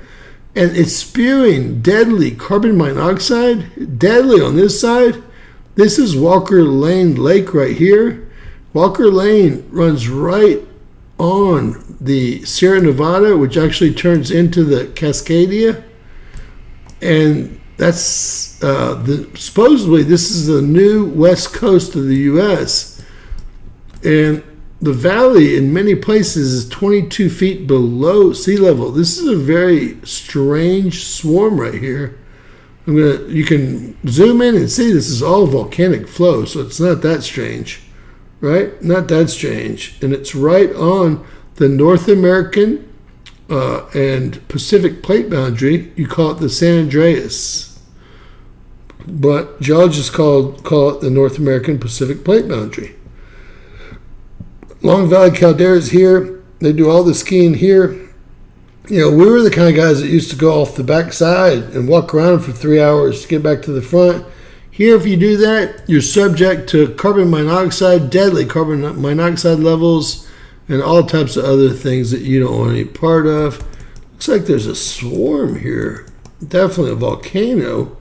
And it's spewing deadly carbon monoxide, deadly on this side. This is Walker Lane Lake right here. Walker Lane runs right on the Sierra Nevada, which actually turns into the Cascadia. And that's supposedly this is the new west coast of the U.S. And the valley in many places is 22 feet below sea level. This is a very strange swarm right here. You can zoom in and see this is all volcanic flow, so it's not that strange, right? Not that strange. And it's right on the North American and Pacific plate boundary. You call it the San Andreas, but geologists call it the North American Pacific plate boundary. Long Valley Caldera is here. They do all the skiing here. You know, we were the kind of guys that used to go off the backside and walk around for 3 hours to get back to the front. Here, if you do that, you're subject to carbon monoxide, deadly carbon monoxide levels, and all types of other things that you don't want any part of. Looks like there's a swarm here. Definitely a volcano.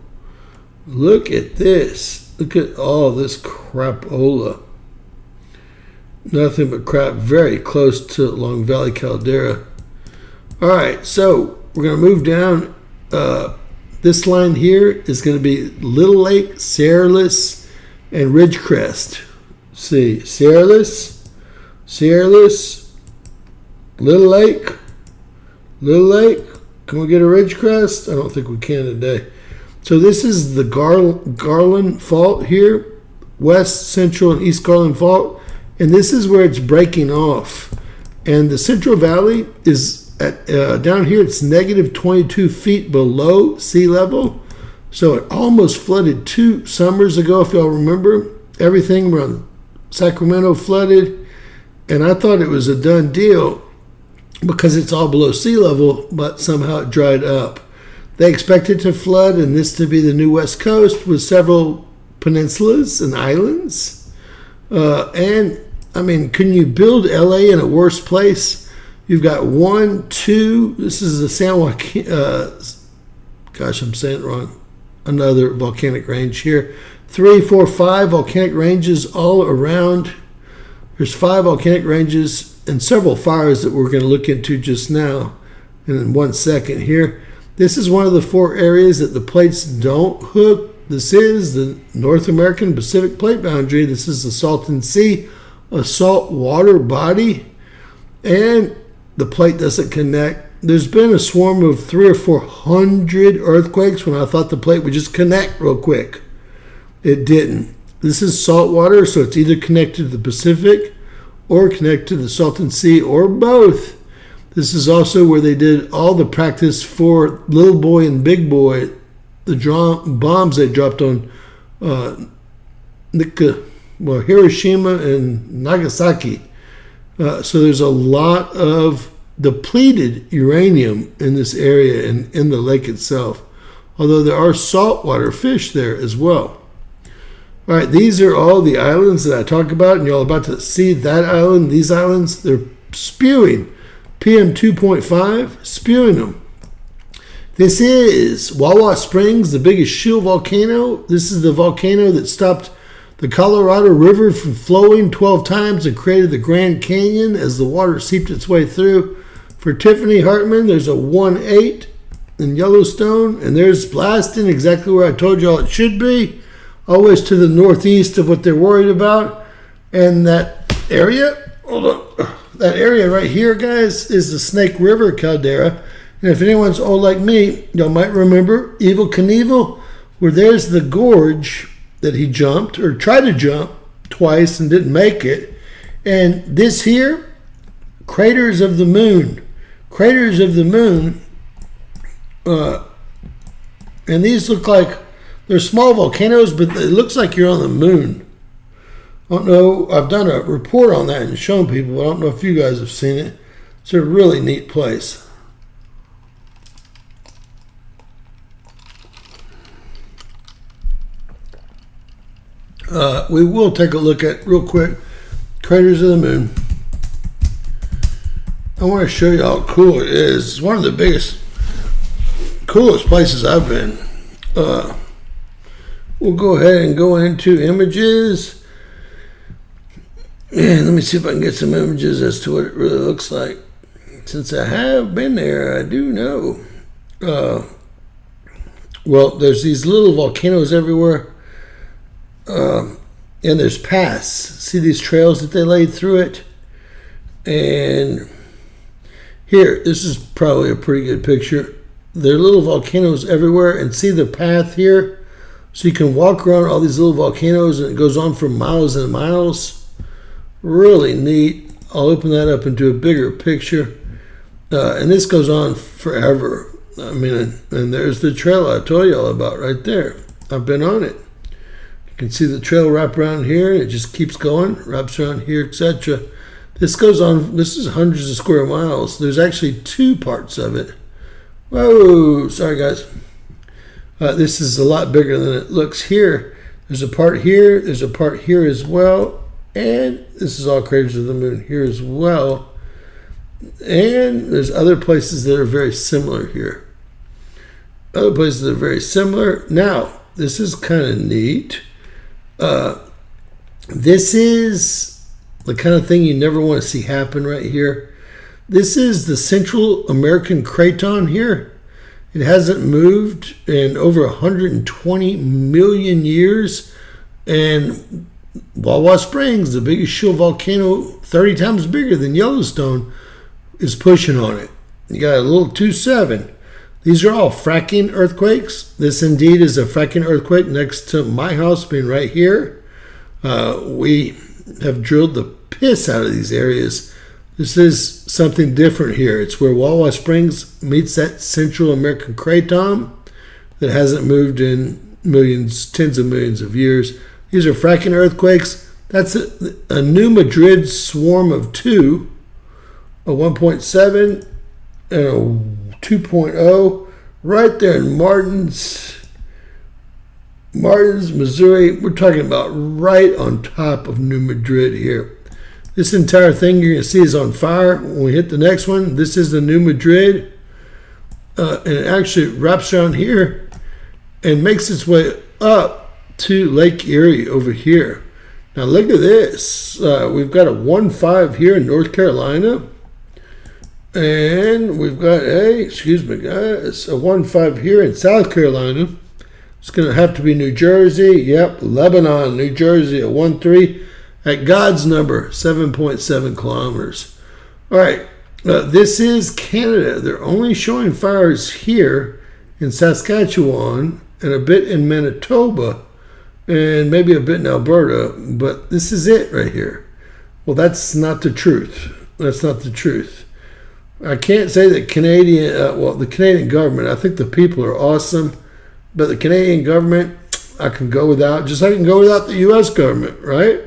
Look at this. Look at all this crapola. Nothing but crap, very close to Long Valley Caldera. All right, so we're going to move down. This line here is going to be Little Lake, Sierraless, and Ridgecrest. See, Sierraless, Little Lake. Can we get a Ridgecrest? I don't think we can today. So this is the Garland Fault here, West, Central, and East Garland Fault. And this is where it's breaking off. And the Central Valley is down here, it's negative 22 feet below sea level. So it almost flooded 2 summers ago, if y'all remember. Everything around Sacramento flooded. And I thought it was a done deal because it's all below sea level, but somehow it dried up. They expected to flood and this to be the new West Coast with several peninsulas and islands. And I mean, can you build LA in a worse place? You've got 1, 2, this is the San Joaquin, gosh, I'm saying it wrong, another volcanic range here. 3, 4, 5 volcanic ranges all around. There's 5 volcanic ranges and several fires that we're going to look into just now in 1 second here. This is one of the 4 areas that the plates don't hook This is the North American Pacific Plate boundary. This is the Salton Sea, a salt water body, and the plate doesn't connect. There's been a swarm of 300 or 400 earthquakes when I thought the plate would just connect real quick. It didn't. This is salt water, so it's either connected to the Pacific or connected to the Salton Sea or both. This is also where they did all the practice for Little Boy and Big Boy, the bombs they dropped on Hiroshima and Nagasaki. So there's a lot of depleted uranium in this area and in the lake itself, although there are saltwater fish there as well. All right, these are all the islands that I talk about, and you're all about to see that island, these islands. They're spewing PM 2.5, spewing them. This is Wawa Springs, the biggest shield volcano. This is the volcano that stopped the Colorado River from flowing 12 times and created the Grand Canyon as the water seeped its way through. For Tiffany Hartman, there's a 1.8 in Yellowstone, and there's blasting exactly where I told y'all it should be, always to the northeast of what they're worried about. And that area, hold on, that area right here, guys, is the Snake River caldera. And if anyone's old like me, y'all might remember Evel Knievel, where there's the gorge that he jumped or tried to jump twice and didn't make it. And this here, craters of the moon. Craters of the moon. And these look like they're small volcanoes, but it looks like you're on the moon. I don't know. I've done a report on that and shown people, but I don't know if you guys have seen it. It's a really neat place. We will take a look at, real quick, craters of the moon. I want to show you how cool it is. It's one of the biggest, coolest places I've been. We'll go ahead and go into images. And let me see if I can get some images as to what it really looks like. Since I have been there, I do know. Well, there's these little volcanoes everywhere. And there's paths. See these trails that they laid through it? And here, this is probably a pretty good picture. There are little volcanoes everywhere, and see the path here? So you can walk around all these little volcanoes, and it goes on for miles and miles. Really neat. I'll open that up into a bigger picture. And this goes on forever. I mean, and there's the trail I told you all about right there. I've been on it. You can see the trail wrap around here, and it just keeps going, wraps around here, etc. This goes on, this is hundreds of square miles. There's actually two parts of it. Whoa, sorry guys. This is a lot bigger than it looks here. There's a part here, there's a part here as well, and this is all craters of the moon here as well. And there's other places that are very similar here. Other places that are very similar. Now, this is kind of neat. This is the kind of thing you never want to see happen right here. This is the Central American Craton here. It hasn't moved in over 120 million years. And Wawa Springs, the biggest shield volcano, 30 times bigger than Yellowstone, is pushing on it. You got a little 2.7. These are all fracking earthquakes. This indeed is a fracking earthquake next to my house being right here. We have drilled the piss out of these areas. This is something different here. It's where Wawa Springs meets that Central American Craton that hasn't moved in millions, tens of millions of years. These are fracking earthquakes. That's a New Madrid swarm of two, a 1.7 and a 2.0, right there in Martins, Missouri. We're talking about right on top of New Madrid here. This entire thing you're going to see is on fire. When we hit the next one, this is the New Madrid. And it actually wraps around here and makes its way up to Lake Erie over here. Now look at this. We've got a 1.5 here in North Carolina. And we've got a 1.5 here in South Carolina. It's going to have to be New Jersey. Yep, Lebanon, New Jersey, a 1-3 at God's number, 7.7 kilometers. All right, this is Canada. They're only showing fires here in Saskatchewan and a bit in Manitoba and maybe a bit in Alberta, but this is it right here. Well, that's not the truth. That's not the truth. I can't say that the Canadian government, I think the people are awesome, but the Canadian government, I can go without, just like I can go without the U.S. government, right?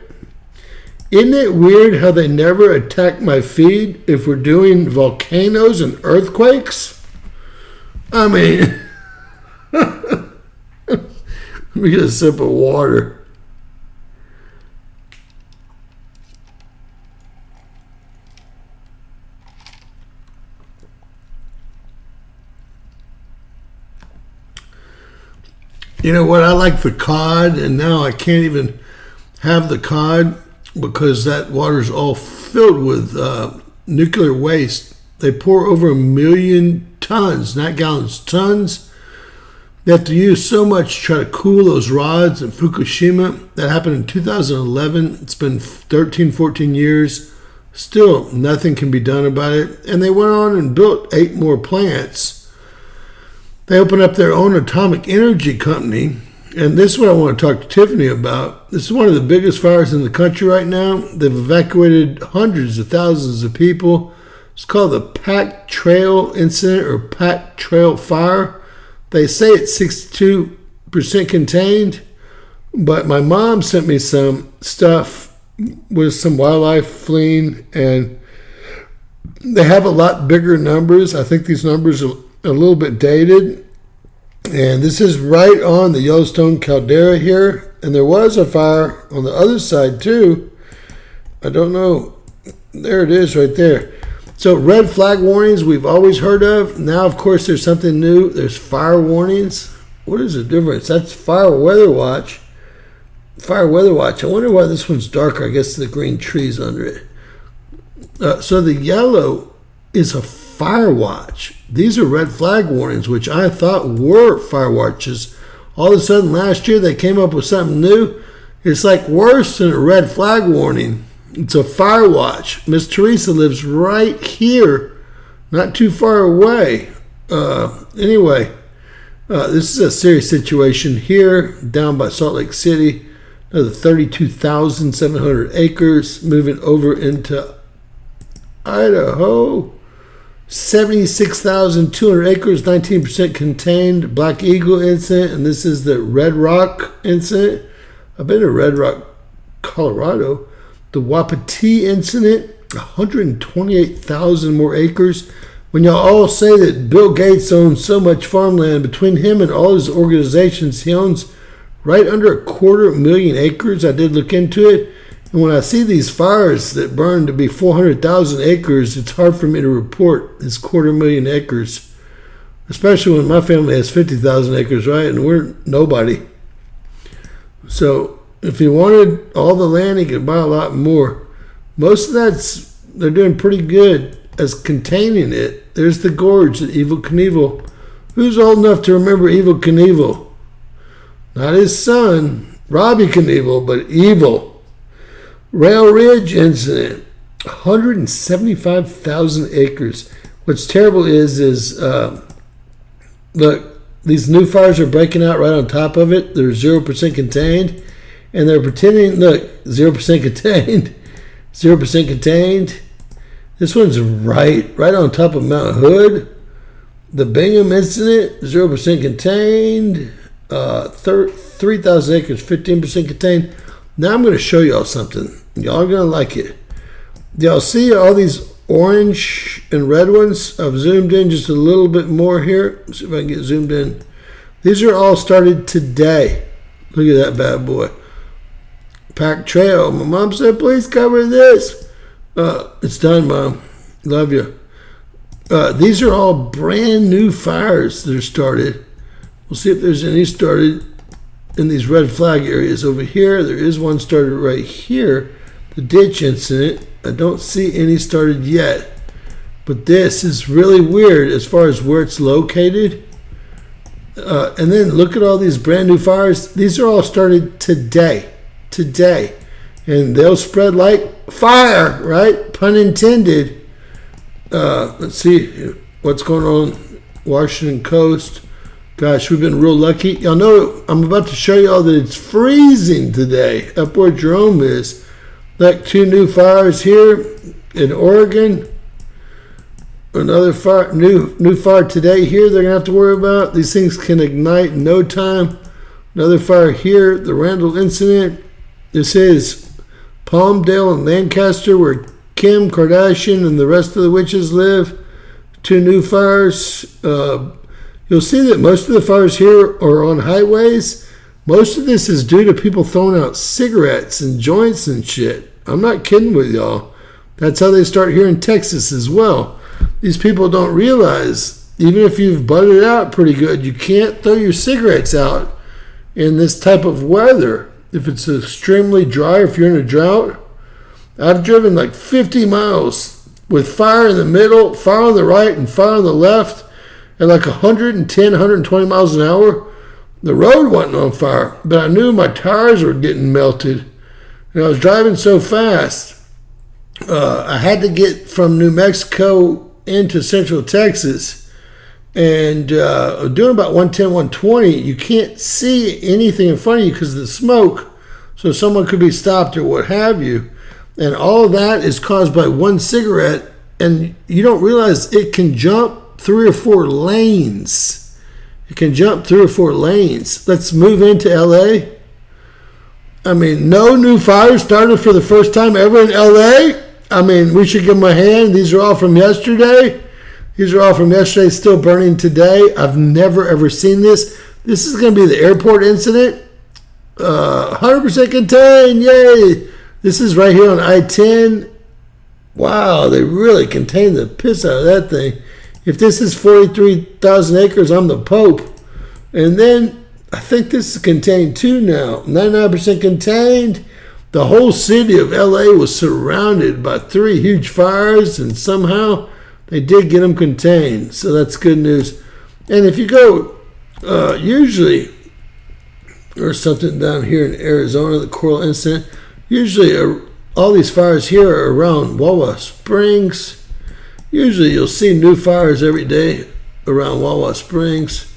Isn't it weird how they never attack my feed if we're doing volcanoes and earthquakes? I mean, let me get a sip of water. You know what? I like the cod, and now I can't even have the cod because that water's all filled with nuclear waste. They pour over 1 million tons, not gallons, tons. They have to use so much to try to cool those rods in Fukushima. That happened in 2011. It's been 13, 14 years. Still, nothing can be done about it. And they went on and built 8 more plants. They opened up their own atomic energy company, and this is what I want to talk to Tiffany about. This is one of the biggest fires in the country right now. They've evacuated hundreds of thousands of people. It's called the Pack Trail Incident or Pack Trail Fire. They say it's 62% contained, but my mom sent me some stuff with some wildlife fleeing, and they have a lot bigger numbers. I think these numbers are a little bit dated, and this is right on the Yellowstone caldera here, and there was a fire on the other side too. I don't know. There it is right there. So red flag warnings we've always heard of. Now, of course, there's something new. There's fire warnings. What is the difference? That's fire weather watch. Fire weather watch. I wonder why this one's darker. I guess the green trees under it. So the yellow is a fire watch. These are red flag warnings, which I thought were fire watches. All of a sudden last year they came up with something new. It's like worse than a red flag warning. It's a fire watch. Miss Teresa lives right here, not too far away. Anyway, this is a serious situation here down by Salt Lake City. Another 32,700 acres moving over into Idaho. 76,200 acres, 19% contained. Black Eagle incident, and this is the Red Rock incident. I've been to Red Rock, Colorado. The Wapiti incident, 128,000 more acres. When y'all all say that Bill Gates owns so much farmland, between him and all his organizations, he owns right under 250,000 acres. I did look into it. And when I see these fires that burn to be 400,000 acres, it's hard for me to report this 250,000 acres, especially when my family has 50,000 acres, right? And we're nobody. So if he wanted all the land, he could buy a lot more. Most of they're doing pretty good as containing it. There's the gorge at Evel Knievel. Who's old enough to remember Evel Knievel? Not his son, Robbie Knievel, but Evel. Rail Ridge incident, 175,000 acres. What's terrible is look, these new fires are breaking out right on top of it. They're 0% contained, and they're pretending, look, 0% contained, 0% contained. This one's right on top of Mount Hood. The Bingham incident, 0% contained, 3,000 acres, 15% contained. Now I'm going to show y'all something. Y'all are going to like it. Do y'all see all these orange and red ones? I've zoomed in just a little bit more here. Let's see if I can get zoomed in. These are all started today. Look at that bad boy. Pack Trail. My mom said, please cover this. It's done, Mom. Love you. These are all brand new fires that are started. We'll see if there's any started in these red flag areas over here. There is one started right here, the ditch incident. I don't see any started yet, but this is really weird as far as where it's located. And then look at all these brand new fires. These are all started today. And they'll spread like fire, right? Pun intended. Let's see what's going on Washington coast. Gosh, we've been real lucky. Y'all know I'm about to show y'all that it's freezing today up where Jerome is. Like 2 new fires here in Oregon. Another fire, new fire today here they're gonna have to worry about. These things can ignite in no time. Another fire here, the Randall incident. This is Palmdale and Lancaster where Kim Kardashian and the rest of the witches live. 2 new fires. You'll see that most of the fires here are on highways. Most of this is due to people throwing out cigarettes and joints and shit. I'm not kidding with y'all. That's how they start here in Texas as well. These people don't realize, even if you've butted it out pretty good, you can't throw your cigarettes out in this type of weather. If it's extremely dry, if you're in a drought. I've driven like 50 miles with fire in the middle, fire on the right, and fire on the left, at like 110, 120 miles an hour. The road wasn't on fire, but I knew my tires were getting melted. And I was driving so fast. I had to get from New Mexico into Central Texas, and doing about 110, 120, you can't see anything in front of you because of the smoke, so someone could be stopped or what have you, and all of that is caused by one cigarette, and you don't realize it can jump 3 or 4 lanes. It can jump 3 or 4 lanes. Let's move into LA. I mean, no new fires started for the first time ever in LA. I mean, we should give them a hand. These are all from yesterday. Still burning today. I've never, ever seen this. This is going to be the airport incident. 100% contained. Yay. This is right here on I-10. Wow, they really contained the piss out of that thing. If this is 43,000 acres, I'm the Pope. And then I think this is contained too now. 99% contained. The whole city of LA was surrounded by 3 huge fires, and somehow they did get them contained. So that's good news. And if you go, usually, or something down here in Arizona, the Coral incident, usually all these fires here are around Wawa Springs. Usually you'll see new fires every day around Wawa Springs.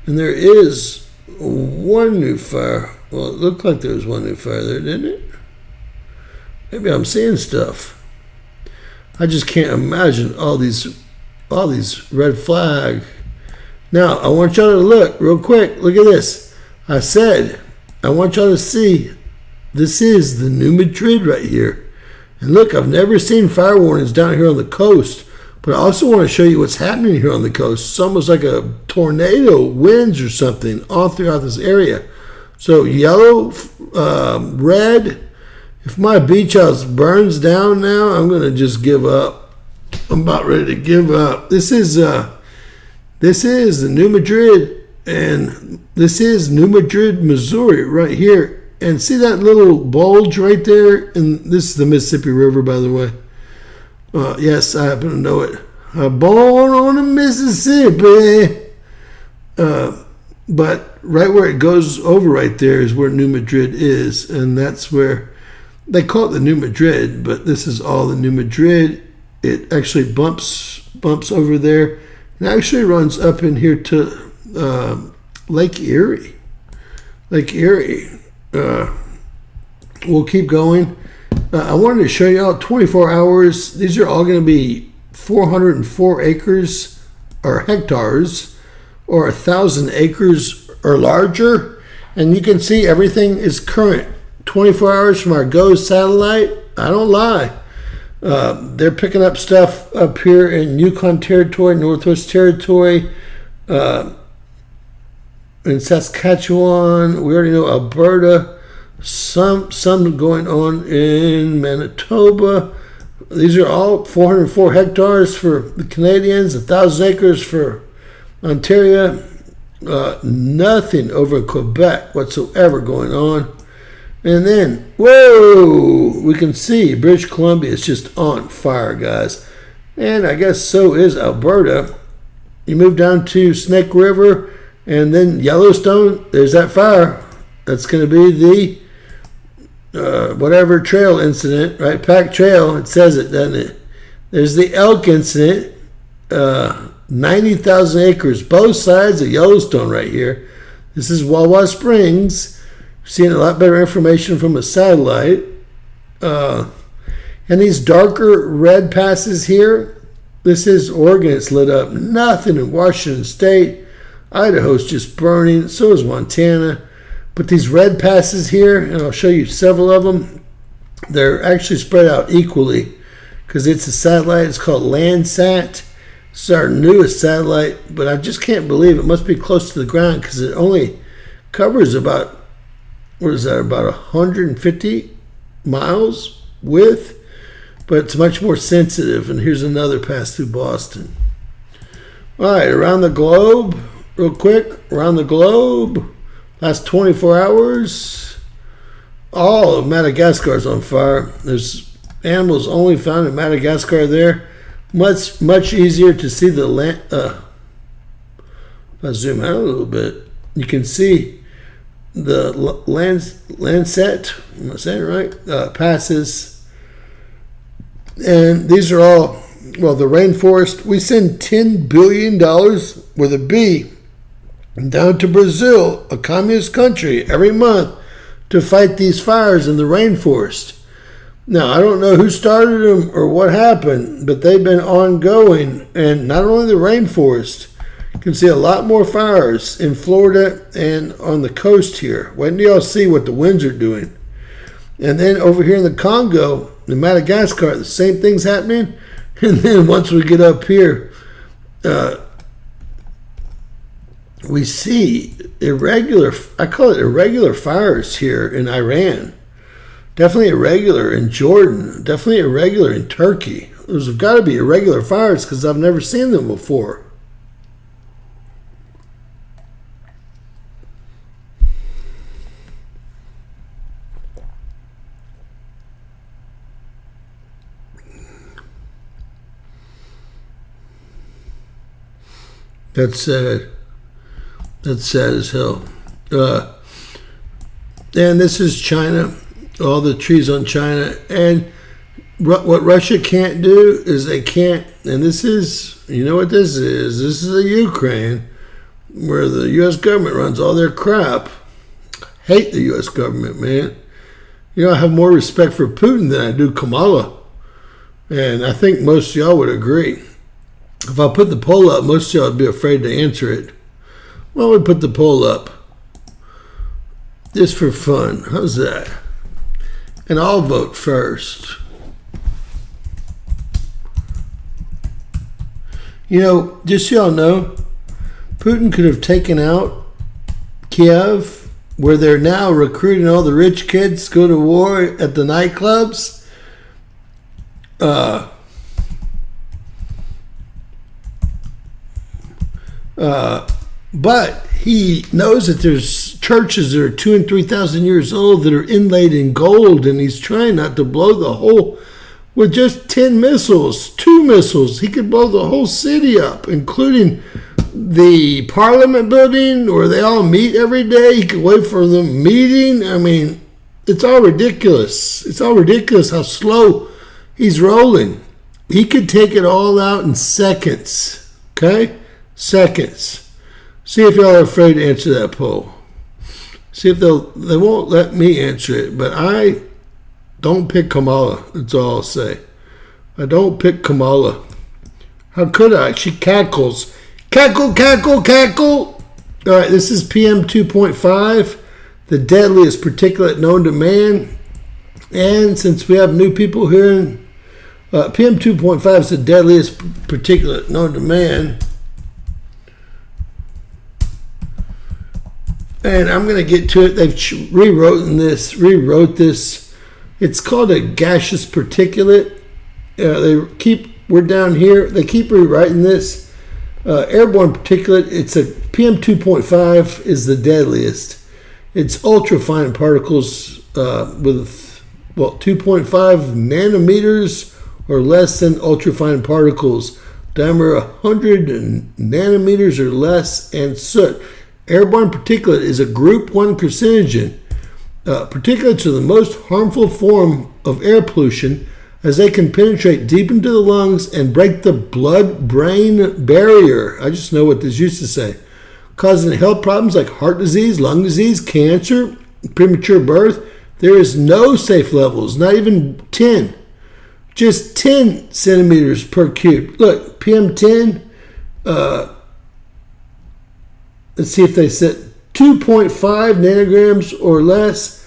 And there is one new fire. Well, it looked like there was one new fire there, didn't it? Maybe I'm seeing stuff. I just can't imagine all these red flag. Now, I want y'all to look real quick. Look at this. I said, I want y'all to see, this is the New Madrid right here. And look, I've never seen fire warnings down here on the coast, but I also want to show you what's happening here on the coast. It's almost like a tornado, winds or something all throughout this area. So yellow, red. If my beach house burns down now, I'm going to just give up. I'm about ready to give up. This is the New Madrid, and this is New Madrid, Missouri, right here. And see that little bulge right there? And this is the Mississippi River, by the way. Yes, I happen to know it. Born on the Mississippi. But right where it goes over right there is where New Madrid is, and that's where they call it the New Madrid, but this is all the New Madrid. It actually bumps over there and actually runs up in here to Lake Erie. We'll keep going. I wanted to show you all 24 hours. These are all going to be 404 acres or hectares or 1,000 acres or larger. And you can see everything is current. 24 hours from our GO satellite. I don't lie. They're picking up stuff up here in Yukon Territory, Northwest Territory, in Saskatchewan. We already know Alberta. Some going on in Manitoba. These are all 404 hectares for the Canadians, 1,000 acres for Ontario. Nothing over in Quebec whatsoever going on. And then, whoa, we can see British Columbia is just on fire, guys. And I guess so is Alberta. You move down to Snake River, And then Yellowstone, there's that fire. That's going to be the whatever trail incident, right? Pack trail, it says it, doesn't it? There's the elk incident, 90,000 acres, both sides of Yellowstone right here. This is Wawa Springs. Seeing a lot better information from a satellite. And these darker red passes here, this is Oregon, it's lit up. Nothing in Washington State. Idaho's just burning, so is Montana. But these red passes here, and I'll show you several of them, they're actually spread out equally because it's a satellite. It's called Landsat. It's our newest satellite, but I just can't believe it must be close to the ground because it only covers about, what is that, about 150 miles width, but it's much more sensitive. And here's another pass through Boston. All right, around the globe, real quick, around the globe, last 24 hours, all of Madagascar is on fire. There's animals only found in Madagascar there. Much easier to see the land. If I zoom out a little bit, you can see the Landsat, am I saying it right? Passes. And these are all, well, the rainforest. We send $10 billion with a B down to Brazil, a communist country, every month to fight these fires in the rainforest. Now, I don't know who started them or what happened, but they've been ongoing. And not only the rainforest, you can see a lot more fires in Florida and on the coast here. Wait until y'all see what the winds are doing. And then over here in the Congo, in Madagascar, the same thing's happening. And then once we get up here, we see irregular, I call it irregular fires here in Iran. Definitely irregular in Jordan. Definitely irregular in Turkey. There's got to be irregular fires because I've never seen them before. That's sad. That's sad as hell. And this is China. All the trees on China. And what Russia can't do is they can't, and this is, you know what this is? This is the Ukraine, where the U.S. government runs all their crap. Hate the U.S. government, man. You know, I have more respect for Putin than I do Kamala. And I think most of y'all would agree. If I put the poll up, most of y'all would be afraid to answer it. Well, we put the poll up. Just for fun. How's that? And I'll vote first. You know, just so y'all know, Putin could have taken out Kiev, where they're now recruiting all the rich kids to go to war at the nightclubs. But he knows that there's churches that are 2,000 and 3,000 years old that are inlaid in gold, and he's trying not to blow the whole, with just 10 missiles, 2 missiles, he could blow the whole city up, including the Parliament building where they all meet every day. He could wait for them meeting. I mean, it's all ridiculous. It's all ridiculous how slow he's rolling. He could take it all out in seconds. Okay? Seconds. See if y'all are afraid to answer that poll. See if they won't let me answer it, but I don't pick Kamala. That's all I'll say. I don't pick Kamala. How could I? She cackles. Cackle, cackle, cackle. All right, this is PM 2.5, the deadliest particulate known to man. And since we have new people here, PM 2.5 is the deadliest particulate known to man. And I'm going to get to it. They've rewrote this. It's called a gaseous particulate. We're down here. They keep rewriting this. Airborne particulate, it's a PM 2.5 is the deadliest. It's ultrafine particles with 2.5 nanometers or less than ultrafine particles. Diameter 100 nanometers or less, and soot. Airborne particulate is a Group 1 carcinogen. Particulates are the most harmful form of air pollution as they can penetrate deep into the lungs and break the blood-brain barrier. I just know what this used to say. Causing health problems like heart disease, lung disease, cancer, premature birth. There is no safe levels, not even 10. Just 10 centimeters per cube. Look, PM10, let's see if they said 2.5 nanograms or less.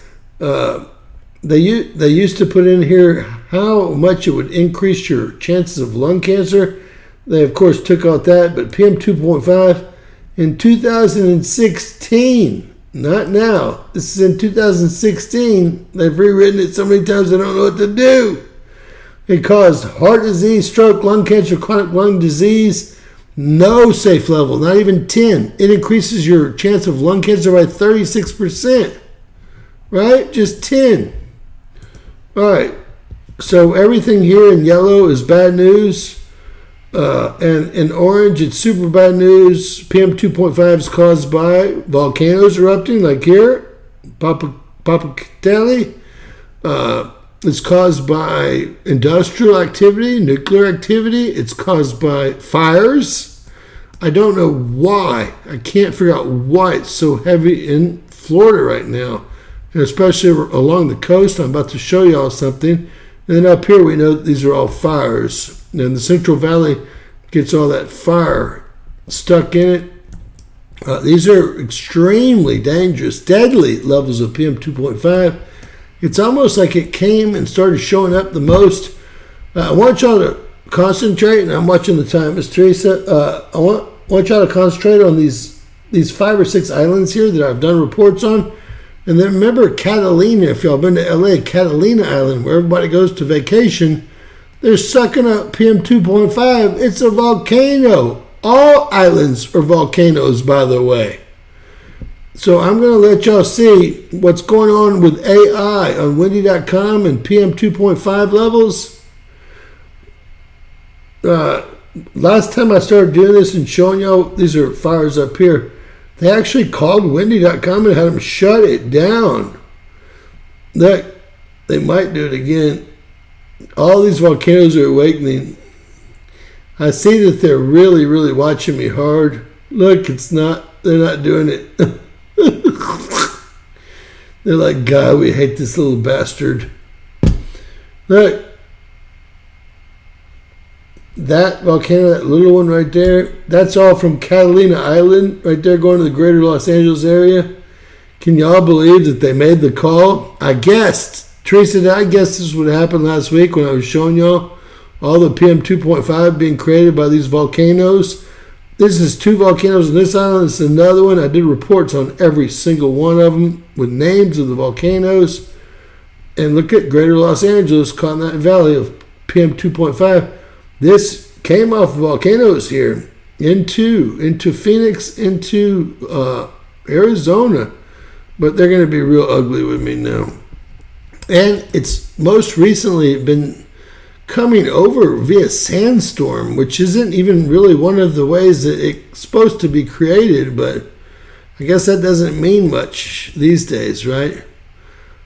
They used to put in here how much it would increase your chances of lung cancer. They, of course, took out that, but PM 2.5 in 2016, not now. This is in 2016. They've rewritten it so many times I don't know what to do. It caused heart disease, stroke, lung cancer, chronic lung disease. No safe level, not even 10. It increases your chance of lung cancer by 36%. Right? Just 10. All right. So everything here in yellow is bad news. And in orange, it's super bad news. PM 2.5 is caused by volcanoes erupting, like here, Popocatépetl. It's caused by industrial activity, nuclear activity. It's caused by fires. I don't know why. I can't figure out why it's so heavy in Florida right now, and especially along the coast. I'm about to show y'all something. And then up here, we know that these are all fires. And the Central Valley gets all that fire stuck in it. These are extremely dangerous, deadly levels of PM 2.5. It's almost like it came and started showing up the most. I want y'all to concentrate, and I'm watching the time, Miss Teresa. I want y'all to concentrate on these 5 or 6 islands here that I've done reports on. And then remember Catalina, if y'all been to LA, Catalina Island, where everybody goes to vacation, they're sucking up PM 2.5. It's a volcano. All islands are volcanoes, by the way. So I'm going to let y'all see what's going on with AI on windy.com and PM 2.5 levels. Last time I started doing this and showing y'all, these are fires up here. They actually called windy.com and had them shut it down. They might do it again. All these volcanoes are awakening. I see that they're really, really watching me hard. Look, they're not doing it. They're like, God, we hate this little bastard. Look. That volcano, that little one right there, that's all from Catalina Island, right there going to the greater Los Angeles area. Can y'all believe that they made the call? I guessed. Teresa, I guess this would happen last week when I was showing y'all all the PM 2.5 being created by these volcanoes. This is 2 volcanoes on this island. This is another one. I did reports on every single one of them with names of the volcanoes. And look at greater Los Angeles caught in that valley of PM 2.5. This came off volcanoes here into Phoenix, into Arizona. But they're going to be real ugly with me now. And it's most recently been coming over via sandstorm, which isn't even really one of the ways that it's supposed to be created. But I guess that doesn't mean much these days, right?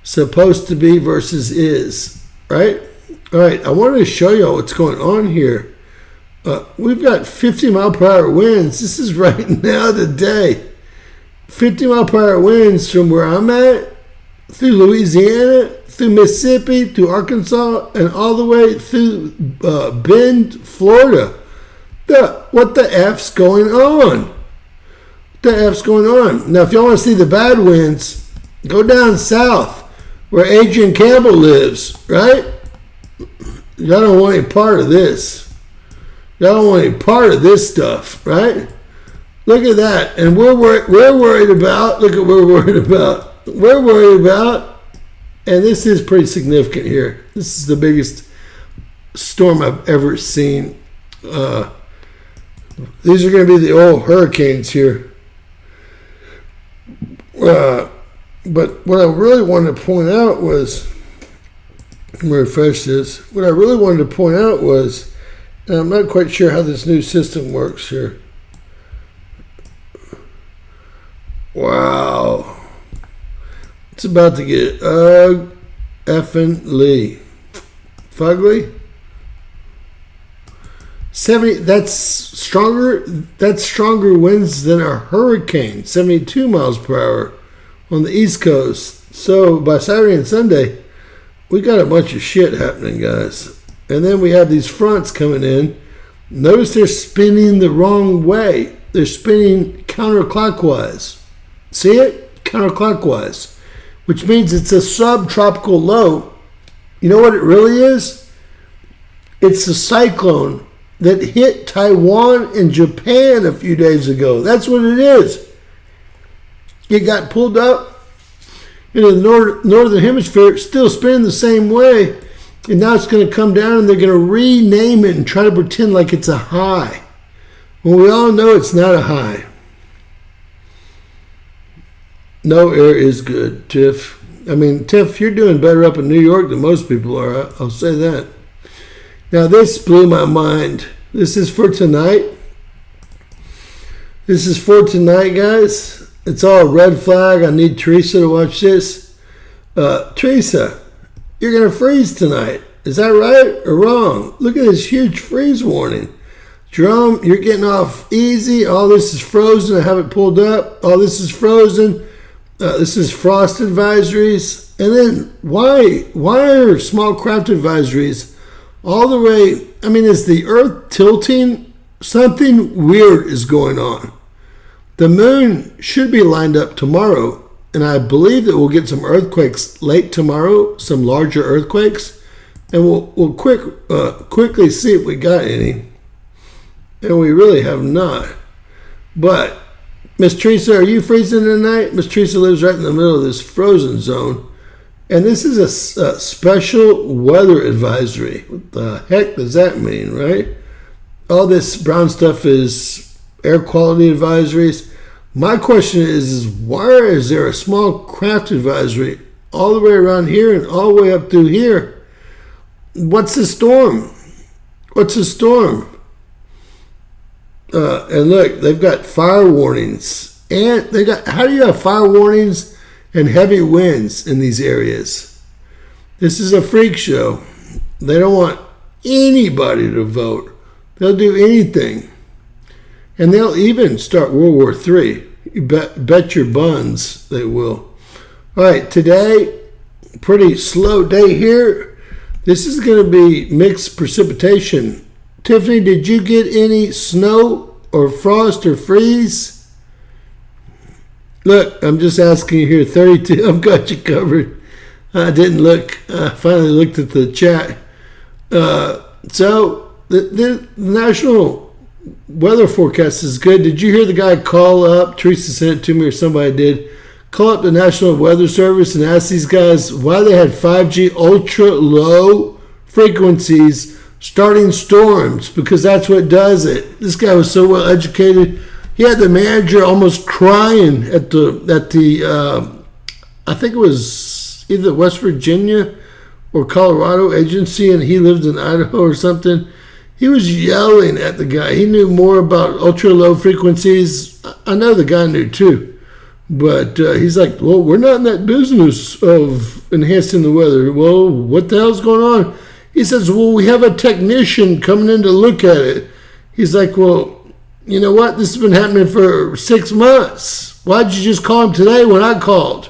Supposed to be versus is, right? All right, I wanted to show you what's going on here. We've got 50 mile per hour winds. This is right now today. 50 mile per hour winds from where I'm at, through Louisiana, through Mississippi, through Arkansas, and all the way through Bend, Florida. What the F's going on? What the F's going on? Now, if y'all want to see the bad winds, go down south where Adrian Campbell lives, right? Y'all don't want any part of this. Y'all don't want any part of this stuff, right? Look at that. And we're worried about, look at what we're worried about. We're worried about, and this is pretty significant here. This is the biggest storm I've ever seen. These are going to be the old hurricanes here. But what I really wanted to point out was, let me refresh this. What I really wanted to point out was, and I'm not quite sure how this new system works here. Wow. It's about to get effing fugly. 70, that's stronger winds than a hurricane, 72 miles per hour on the East Coast. So by Saturday and Sunday, we got a bunch of shit happening, guys. And then we have these fronts coming in. Notice they're spinning the wrong way. They're spinning counterclockwise. See it? Counterclockwise. Which means it's a subtropical low. You know what it really is? It's a cyclone that hit Taiwan and Japan a few days ago. That's what it is. It got pulled up into the northern hemisphere, still spinning the same way, and now it's going to come down and they're going to rename it and try to pretend like it's a high. Well, we all know it's not a high. No air is good, Tiff. I mean, Tiff, you're doing better up in New York than most people are. I'll say that. Now, this blew my mind. This is for tonight. This is for tonight, guys. It's all a red flag. I need Teresa to watch this. Teresa, you're going to freeze tonight. Is that right or wrong? Look at this huge freeze warning. Jerome, you're getting off easy. All this is frozen. I have it pulled up. All this is frozen. This is frost advisories. And then why are small craft advisories all the way? I mean, is the earth tilting? Something weird is going on. The moon should be lined up tomorrow, and I believe that we'll get some earthquakes late tomorrow, some larger earthquakes, and we'll quickly see if we got any. And we really have not. But Miss Teresa, are you freezing tonight? Miss Teresa lives right in the middle of this frozen zone. And this is a special weather advisory. What the heck does that mean, right? All this brown stuff is air quality advisories. My question is why is there a small craft advisory all the way around here and all the way up through here? What's the storm? What's the storm? And look, they've got fire warnings. And they got, how do you have fire warnings and heavy winds in these areas? This is a freak show. They don't want anybody to vote. They'll do anything. And they'll even start World War III. You bet your buns they will. All right, today, pretty slow day here. This is going to be mixed precipitation. Tiffany, did you get any snow or frost or freeze? Look, I'm just asking you here, 32. I've got you covered. I didn't look. I finally looked at the chat. So the national weather forecast is good. Did you hear the guy call up? Teresa sent it to me or somebody did. Call up the National Weather Service and ask these guys why they had 5G ultra low frequencies starting storms, because that's what does it. This guy was so well educated. He had the manager almost crying at the I think it was either West Virginia or Colorado agency, and he lived in Idaho or something. He was yelling at the guy. He knew more about ultra low frequencies. I know the guy knew too, but he's like, well, we're not in that business of enhancing the weather. Well, what the hell's going on? He says, well, we have a technician coming in to look at it. He's like, well, you know what? This has been happening for 6 months. Why'd you just call him today when I called?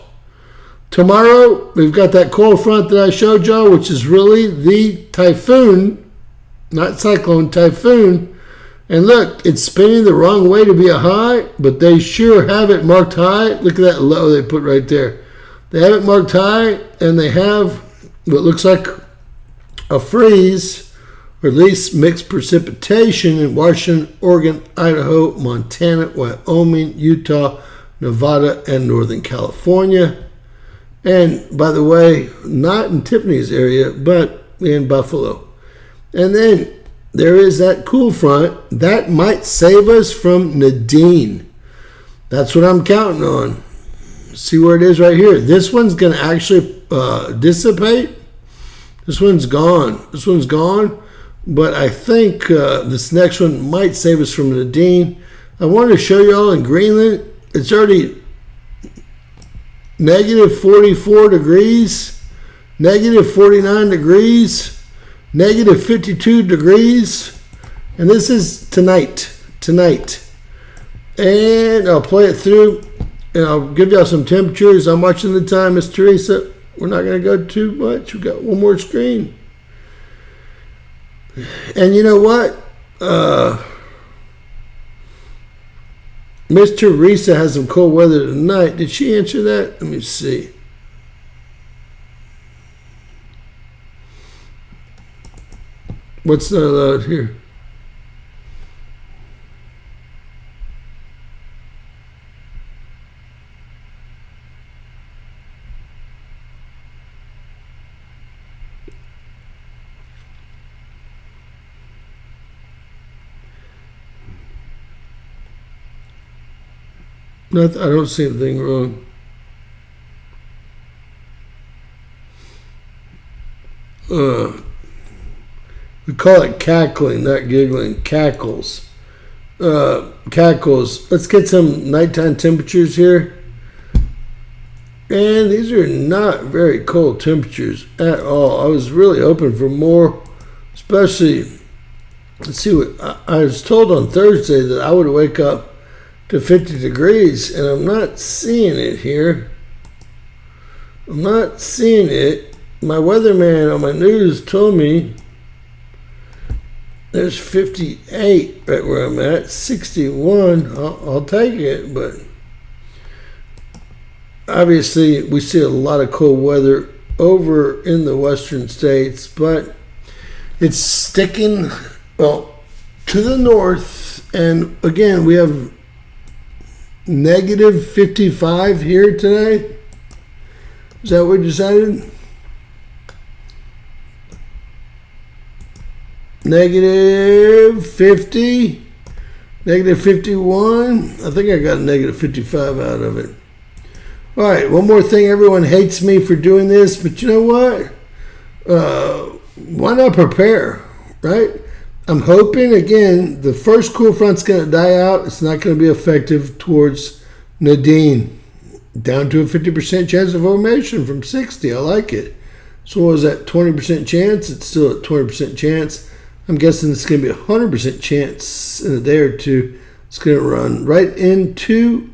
Tomorrow, we've got that cold front that I showed y'all, which is really the typhoon, not cyclone, typhoon. And look, it's spinning the wrong way to be a high, but they sure have it marked high. Look at that low they put right there. They have it marked high, and they have what looks like a freeze, or at least mixed precipitation in Washington, Oregon, Idaho, Montana, Wyoming, Utah, Nevada, and Northern California. And by the way, not in Tiffany's area, but in Buffalo. And then there is that cool front that might save us from Nadine. That's what I'm counting on. See where it is right here. This one's going to actually dissipate. This one's gone. This one's gone. But I think this next one might save us from Nadine. I wanted to show y'all in Greenland. It's already negative 44 degrees, negative 49 degrees, negative 52 degrees. And this is tonight. And I'll play it through, and I'll give y'all some temperatures. I'm watching the time, Miss Teresa. We're not going to go too much. We've got one more screen. And you know what? Miss Teresa has some cold weather tonight. Did she answer that? Let me see. What's not allowed here? I don't see anything wrong. We call it cackling, not giggling. Cackles. Cackles. Let's get some nighttime temperatures here. And these are not very cold temperatures at all. I was really hoping for more, especially, let's see what, I was told on Thursday that I would wake up to 50 degrees, and I'm not seeing it here. I'm not seeing it. My weatherman on my news told me there's 58 right where I'm at, 61. I'll take it, but obviously we see a lot of cold weather over in the western states, but it's sticking, well, to the north, and again, we have negative 55 here today. Is that what we decided? Negative 50, negative 51. I think I got a negative 55 out of it. All right, one more thing. Everyone hates me for doing this, but you know what? Why not prepare, right? I'm hoping, again, the first cool front's going to die out. It's not going to be effective towards Nadine. Down to a 50% chance of formation from 60. I like it. So what was that, 20% chance? It's still at 20% chance. I'm guessing it's going to be a 100% chance in a day or two. It's going to run right into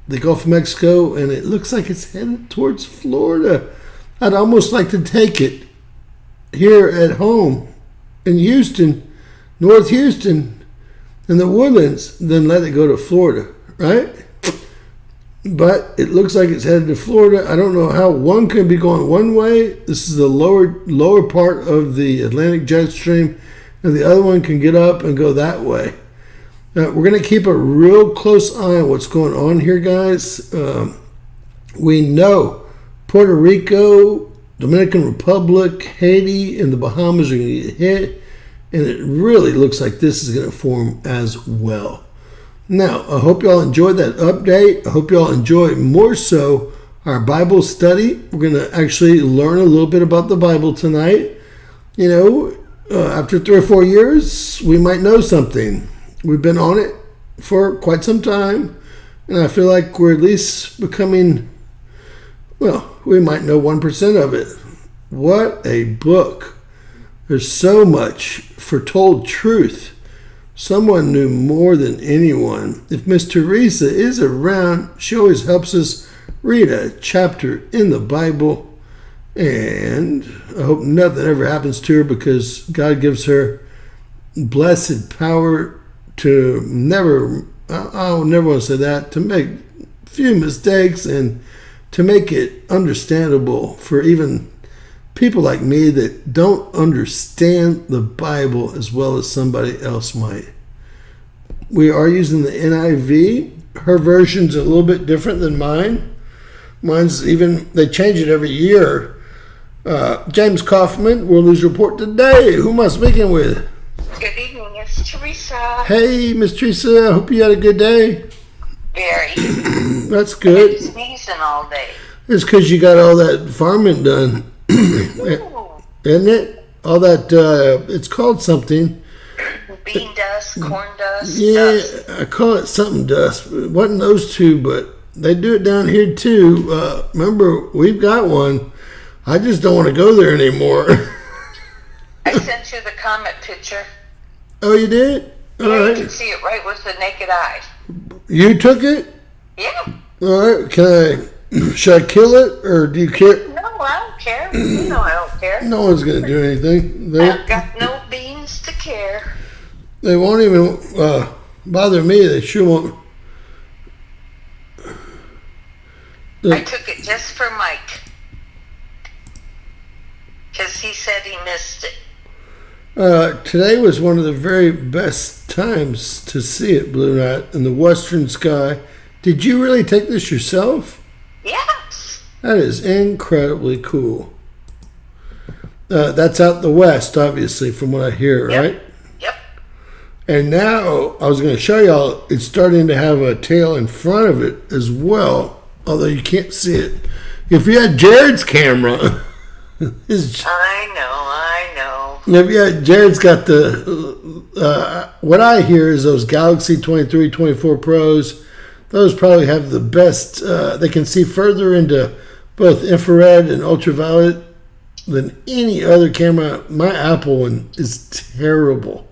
the Gulf of Mexico, and it looks like it's headed towards Florida. I'd almost like to take it here at home in Houston, North Houston, in the Woodlands, then let it go to Florida, right? But it looks like it's headed to Florida. I don't know how one could be going one way. This is the lower part of the Atlantic jet stream, and the other one can get up and go that way. Now, we're going to keep a real close eye on what's going on here, guys. We know Puerto Rico, Dominican Republic, Haiti, and the Bahamas are going to get hit, and it really looks like this is going to form as well. Now, I hope y'all enjoyed that update. I hope y'all enjoy more so our Bible study. We're going to actually learn a little bit about the Bible tonight. You know, after 3 or 4 years, we might know something. We've been on it for quite some time, and I feel like we're at least becoming, well, we might know 1% of it. What a book. There's so much foretold truth. Someone knew more than anyone. If Miss Teresa is around, she always helps us read a chapter in the Bible. And I hope nothing ever happens to her, because God gives her blessed power to never, I'll never want to say that, to make few mistakes and to make it understandable for even people like me that don't understand the Bible as well as somebody else might. We are using the NIV. Her version's a little bit different than mine. Mine's even, they change it every year. James Kaufman, World News Report today. Who am I speaking with? Good evening, it's Teresa. Hey, Miss Teresa. I hope you had a good day. Very. That's good. I've been sneezing all day. It's because you got all that farming done. Isn't it? All that, it's called something. Bean dust, corn dust. Yeah, Dust. I call it something dust. It wasn't those two, but They do it down here too. Remember, we've got one. I just don't want to go there anymore. I sent you the comet picture. Oh, you did? All Yeah, right. you can see it right with the naked eye. You took it? Yeah. All right. Should I kill it, or do you care? No, I don't care. You know I don't care. No one's going to do anything. I've got no beans to care. They won't even bother me. They sure won't. I took it just for Mike. Because he said he missed it. Today was one of the very best times to see it, Blue Night, in the western sky. Did you really take this yourself? Yes. That is incredibly cool. That's out the west, obviously, from what I hear, Yep. right? Yep. And now, I was going to show y'all, it's starting to have a tail in front of it as well, although you can't see it. If you had Jared's camera, I know. Jared's got what I hear is those Galaxy 23, 24 Pros. Those probably have the best, they can see further into both infrared and ultraviolet than any other camera. My Apple one is terrible.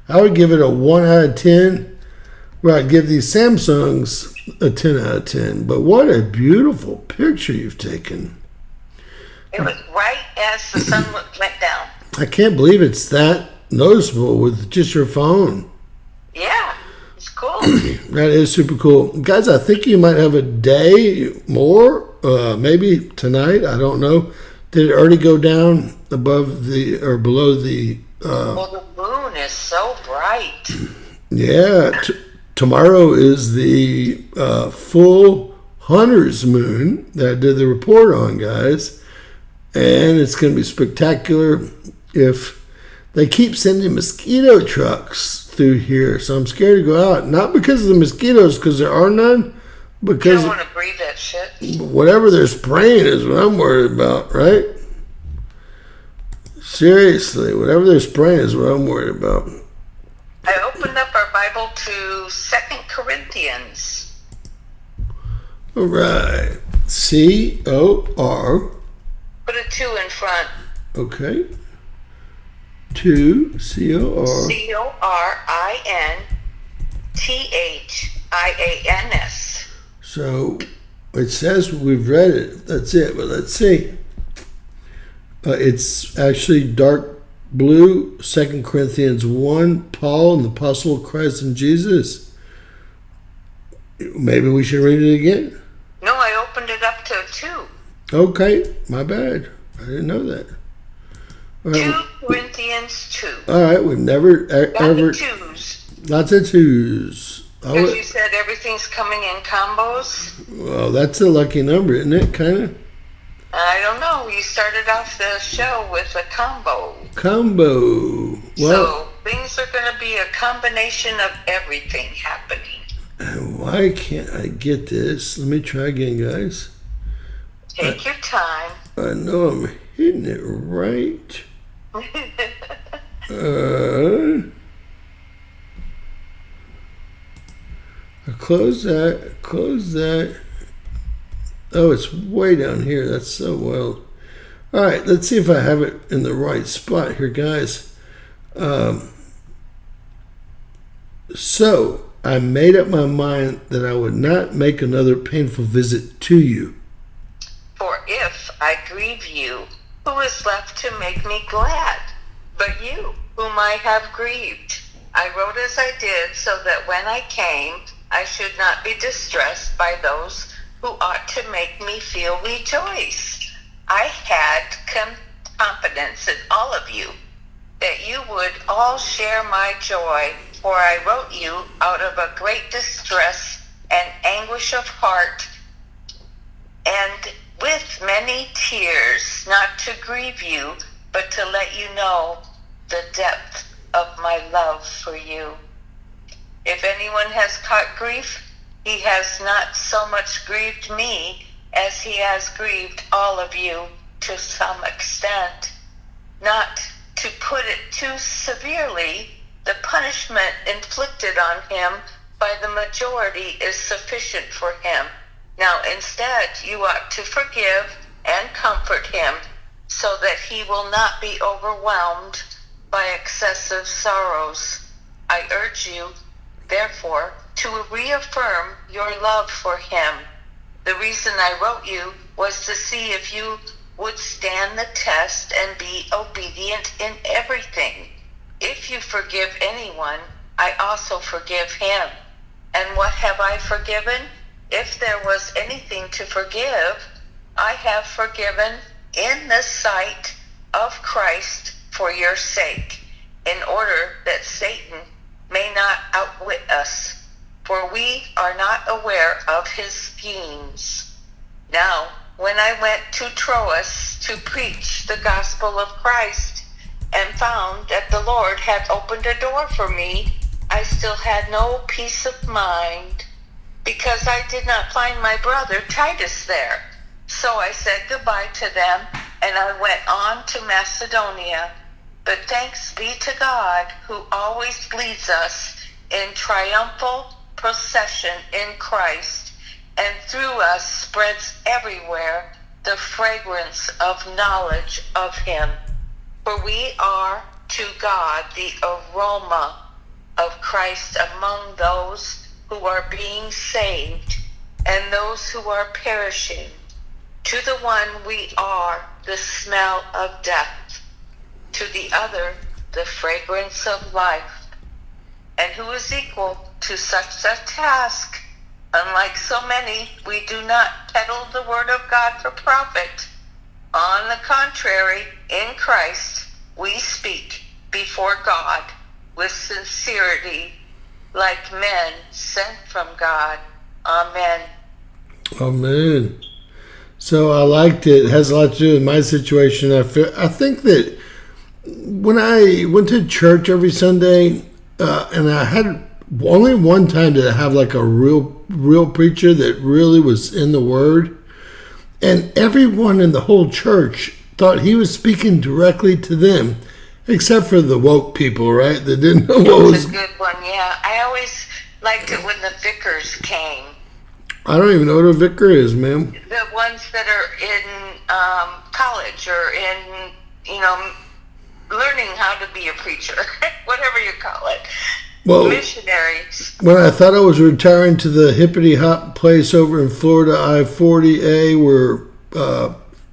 I would give it a 1 out of 10, where I'd give these Samsungs a 10 out of 10. But what a beautiful picture you've taken. It was right as the sun went down. I can't believe it's that noticeable with just your phone. Yeah, it's cool. That is super cool. Guys, I think you might have a day more, maybe tonight. I don't know. Did it already go down above or below the... Well, the moon is so bright. Yeah, tomorrow is the full Hunter's moon that I did the report on, guys. And it's going to be spectacular. If they keep sending mosquito trucks through here, so I'm scared to go out. Not because of the mosquitoes, because there are none, You because don't want to breathe that shit. whatever they're spraying is what I'm worried about, right? Seriously, whatever they're spraying is what I'm worried about. I opened up our Bible to 2 Corinthians. All right. C-O-R. Put a 2 in front. Okay. 2, C-O-R. Corinthians. So it says we've read it. That's it. But let's see. It's actually dark blue. 2 Corinthians 1. Paul and the Apostle of Christ and Jesus. Maybe we should read it again. No, I opened it up to 2. Okay. My bad. I didn't know that. All 2 right. Corinthians 2. All right. We've never ever. Twos. Lots of twos. Because you said everything's coming in combos. Well, that's a lucky number, isn't it? Kind of. I don't know. You started off the show with a combo. Combo. Well, So things are going to be a combination of everything happening. why can't I get this? Let me try again, guys. Take your time. I know I'm hitting it right. Close that. Close that. Oh, it's way down here. That's so well. All right, let's see if I have it in the right spot here, guys. So, I made up my mind that I would not make another painful visit to you. For if I grieve you, who is left to make me glad? But you, whom I have grieved. I wrote as I did, so that when I came, I should not be distressed by those who ought to make me feel rejoice. I had confidence in all of you, that you would all share my joy, for I wrote you out of a great distress and anguish of heart, and with many tears, not to grieve you, but to let you know the depth of my love for you. If anyone has caught grief, he has not so much grieved me as he has grieved all of you to some extent. Not to put it too severely, the punishment inflicted on him by the majority is sufficient for him. Now instead, you ought to forgive and comfort him so that he will not be overwhelmed by excessive sorrows. I urge you, therefore, to reaffirm your love for him. The reason I wrote you was to see if you would stand the test and be obedient in everything. If you forgive anyone, I also forgive him. And what have I forgiven? If there was anything to forgive, I have forgiven in the sight of Christ for your sake, in order that Satan may not outwit us, for we are not aware of his schemes. Now, when I went to Troas to preach the gospel of Christ, and found that the Lord had opened a door for me, I still had no peace of mind, because I did not find my brother Titus there. So I said goodbye to them, and I went on to Macedonia. But thanks be to God, who always leads us in triumphal procession in Christ, and through us spreads everywhere the fragrance of knowledge of him. For we are to God the aroma of Christ among those who are being saved and those who are perishing. To the one we are the smell of death, to the other the fragrance of life. And who is equal to such a task? Unlike so many, we do not peddle the word of God for profit. On the contrary, in Christ we speak before God with sincerity, like men sent from God. Amen. Amen. So I liked it. It has a lot to do with my situation. I think that when I went to church every Sunday, and I had only one time did I have like a real preacher that really was in the Word, and everyone in the whole church thought he was speaking directly to them, except for the woke people, right? That didn't know what was. It was a good one, yeah. I always liked it when the vicars came. I don't even know what a vicar is, ma'am. The ones that are in college or in, learning how to be a preacher, whatever you call it. Well, missionaries. When I thought I was retiring to the hippity hop place over in Florida, I-40A, where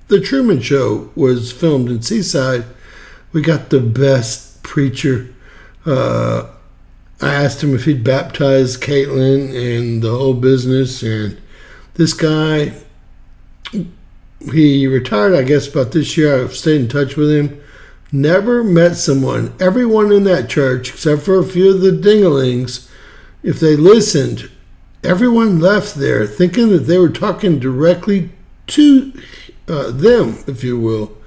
the Truman Show was filmed in Seaside, we got the best preacher. I asked him if he'd baptize Caitlin and the whole business, and this guy, he retired, I guess, about this year. I've stayed in touch with him. Never met someone. Everyone in that church, except for a few of the dinglings, if they listened, everyone left there thinking that they were talking directly to them, if you will.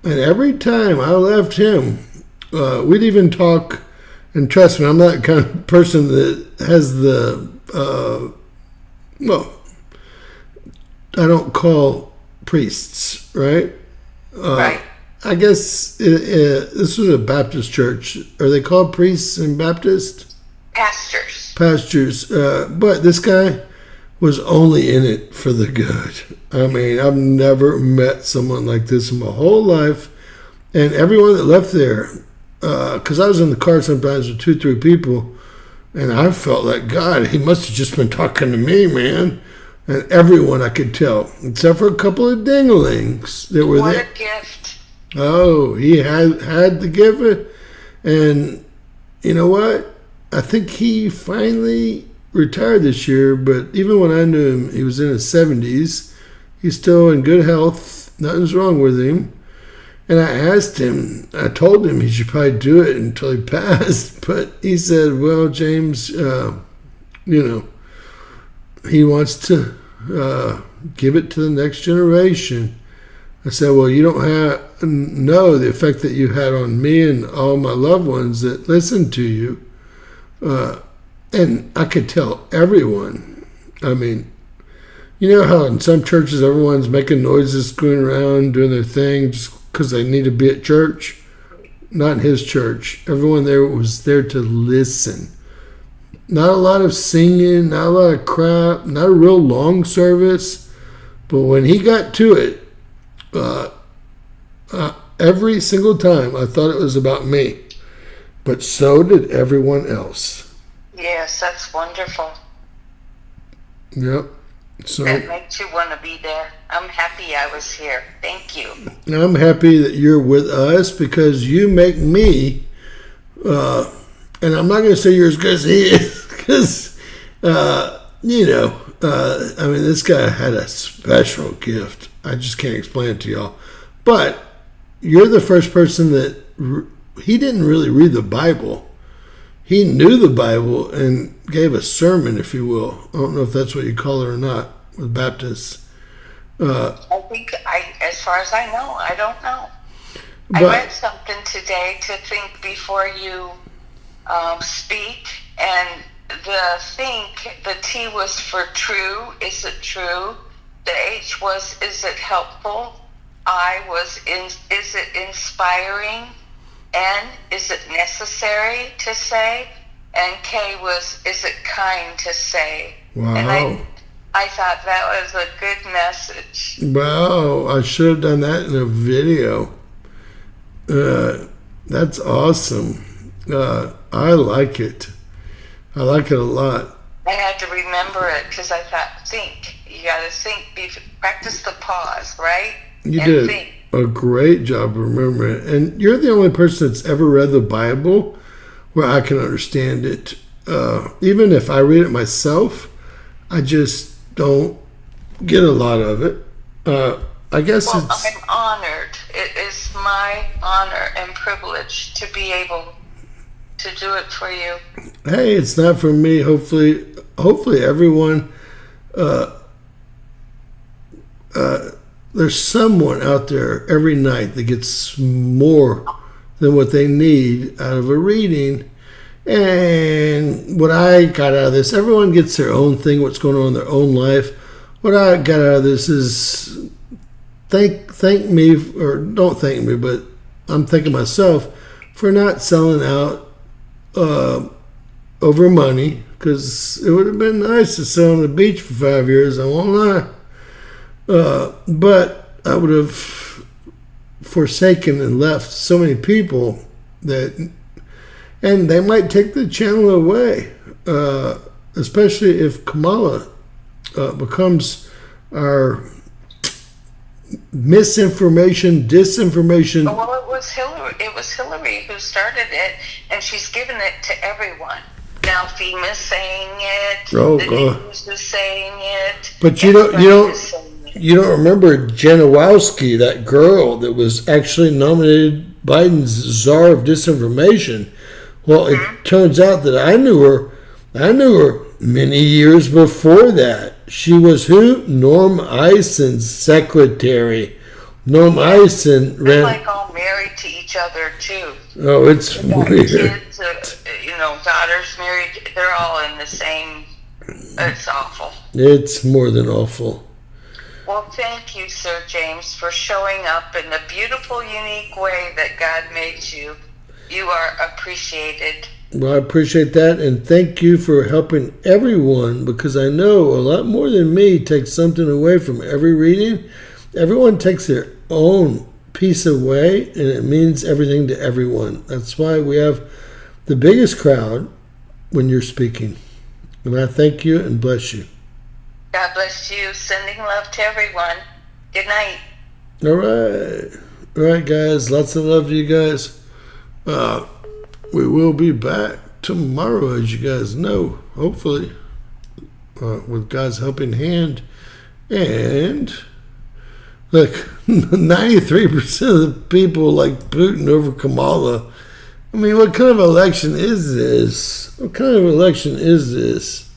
And every time I left him, we'd even talk, and trust me, I'm not the kind of person that has the, I don't call priests, right? Right. I guess this was a Baptist church. Are they called priests in Baptist? Pastors. But this guy was only in it for the good. I mean, I've never met someone like this in my whole life. And everyone that left there, because I was in the car sometimes with 2-3 people, and I felt like, God, he must have just been talking to me, man. And everyone I could tell, except for a couple of dinglings that were there. What a gift. Oh, he had to give it. And you know what? I think he finally retired this year, but even when I knew him, he was in his 70s. He's still in good health. Nothing's wrong with him. And I asked him, I told him he should probably do it until he passed. But he said, well, James, he wants to give it to the next generation. I said, well, you don't know the effect that you had on me and all my loved ones that listened to you. And I could tell everyone. I mean, you know how in some churches everyone's making noises, screwing around, doing their thing just because they need to be at church? Not in his church. Everyone there was there to listen. Not a lot of singing, not a lot of crap, not a real long service. But when he got to it, every single time I thought it was about me. But so did everyone else. Yes, that's wonderful. Yep. So that makes you want to be there. I'm happy I was here. Thank you. I'm happy that you're with us because you make me, and I'm not going to say you're as good as he is because, I mean, this guy had a special gift. I just can't explain it to y'all. But you're the first person that he didn't really read the Bible. He knew the Bible and gave a sermon, if you will. I don't know if that's what you call it or not with Baptists. I think, as far as I know, I don't know. I read something today to think before you speak, and the T was for true. Is it true? The H was, is it helpful? I was, is it inspiring? N, is it necessary to say? And K was, is it kind to say? Wow. And I thought that was a good message. Wow, I should have done that in a video. That's awesome. I like it. I like it a lot. I had to remember it because I thought, think. You got to think, practice the pause, right? You and did think. A great job remembering it. And you're the only person that's ever read the Bible where I can understand it. Even if I read it myself, I just don't get a lot of it. I guess I'm honored. It is my honor and privilege to be able to do it for you. Hey, it's not for me. Hopefully everyone, there's someone out there every night that gets more than what they need out of a reading. And what I got out of this, everyone gets their own thing, what's going on in their own life. What I got out of this is thank me, or don't thank me, but I'm thanking myself for not selling out over money, because it would have been nice to sit on the beach for 5 years, I won't lie. But I would have forsaken and left so many people and they might take the channel away, especially if Kamala becomes our misinformation, disinformation. Well, it was Hillary who started it, and she's given it to everyone. Now FEMA's saying it. The news is saying it. But you don't remember Janowski, that girl that was actually nominated Biden's czar of disinformation. Well, it turns out that I knew her many years before that. She was who? Norm Eison's secretary. Norm Eison ran. They're like all married to each other too. Oh, it's weird. Kids, daughters married. They're all in the same. It's awful. It's more than awful. Well, thank you, Sir James, for showing up in the beautiful, unique way that God made you. You are appreciated. Well, I appreciate that, and thank you for helping everyone, because I know a lot more than me takes something away from every reading. Everyone takes their own piece away, and it means everything to everyone. That's why we have the biggest crowd when you're speaking. And I thank you and bless you. God bless you. Sending love to everyone. Good night. All right, guys. Lots of love to you guys. We will be back tomorrow, as you guys know, hopefully, with God's helping hand. And look, 93% of the people like Putin over Kamala. I mean, what kind of election is this? What kind of election is this?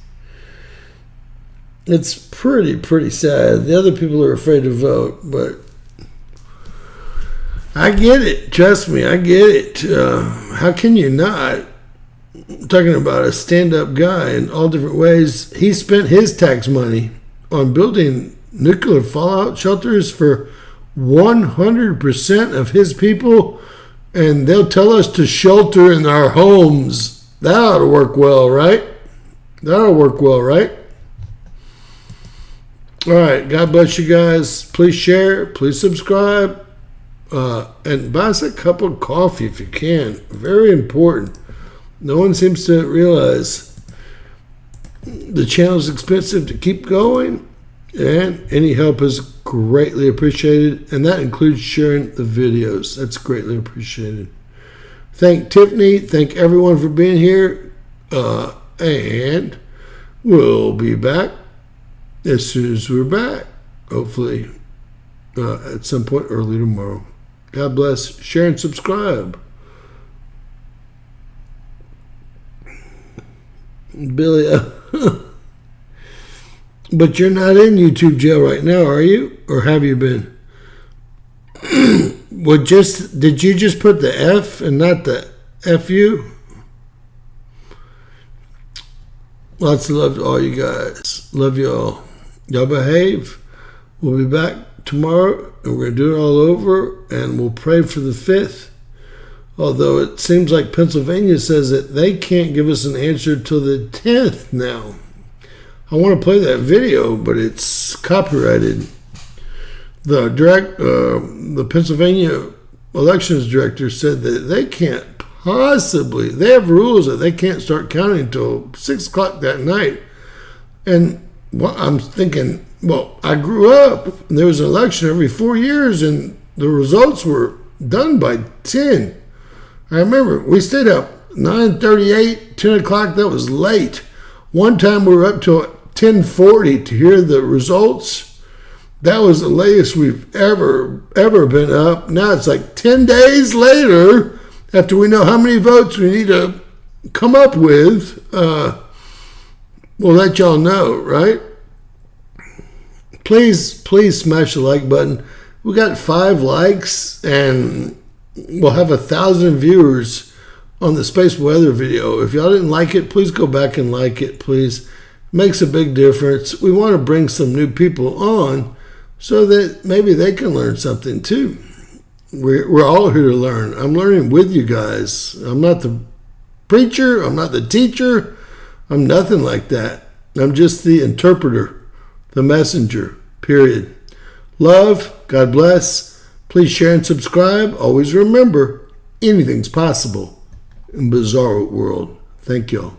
It's pretty sad. The other people are afraid to vote, but I get it. Trust me, I get it. How can you not? I'm talking about a stand-up guy in all different ways. He spent his tax money on building nuclear fallout shelters for 100% of his people, and they'll tell us to shelter in our homes. That ought to work well, right? That'll work well, right? All right. God bless you guys. Please share. Please subscribe. And buy us a cup of coffee if you can. Very important. No one seems to realize the channel is expensive to keep going, and any help is greatly appreciated, and that includes sharing the videos. That's greatly appreciated. Thank Tiffany. Thank everyone for being here. And we'll be back as soon as we're back. Hopefully at some point early tomorrow. God bless. Share and subscribe. Billy, but you're not in YouTube jail right now, are you? Or have you been? Did you just put the F and not the FU? Lots of love to all you guys. Love you all. Y'all behave. We'll be back tomorrow, and we're going to do it all over, and we'll pray for the 5th. Although it seems like Pennsylvania says that they can't give us an answer till the 10th now. I want to play that video, but it's copyrighted. The Pennsylvania elections director said that they can't possibly, they have rules that they can't start counting until 6 o'clock that night. And I'm thinking, well, I grew up, and there was an election every 4 years, and the results were done by 10. I remember we stayed up 9:38, 10 o'clock. That was late. One time we were up till 10:40 to hear the results. That was the latest we've ever been up. Now it's like 10 days later, after we know how many votes we need to come up with. We'll let y'all know, right? Please smash the like button. We got 5 likes, and we'll have 1,000 viewers on the space weather video. If y'all didn't like it, please go back and like it, please. Makes a big difference. We want to bring some new people on so that maybe they can learn something too. We're all here to learn. I'm learning with you guys. I'm not the preacher. I'm not the teacher. I'm nothing like that. I'm just the interpreter, the messenger, period. Love. God bless. Please share and subscribe. Always remember, anything's possible in Bizarro World. Thank y'all.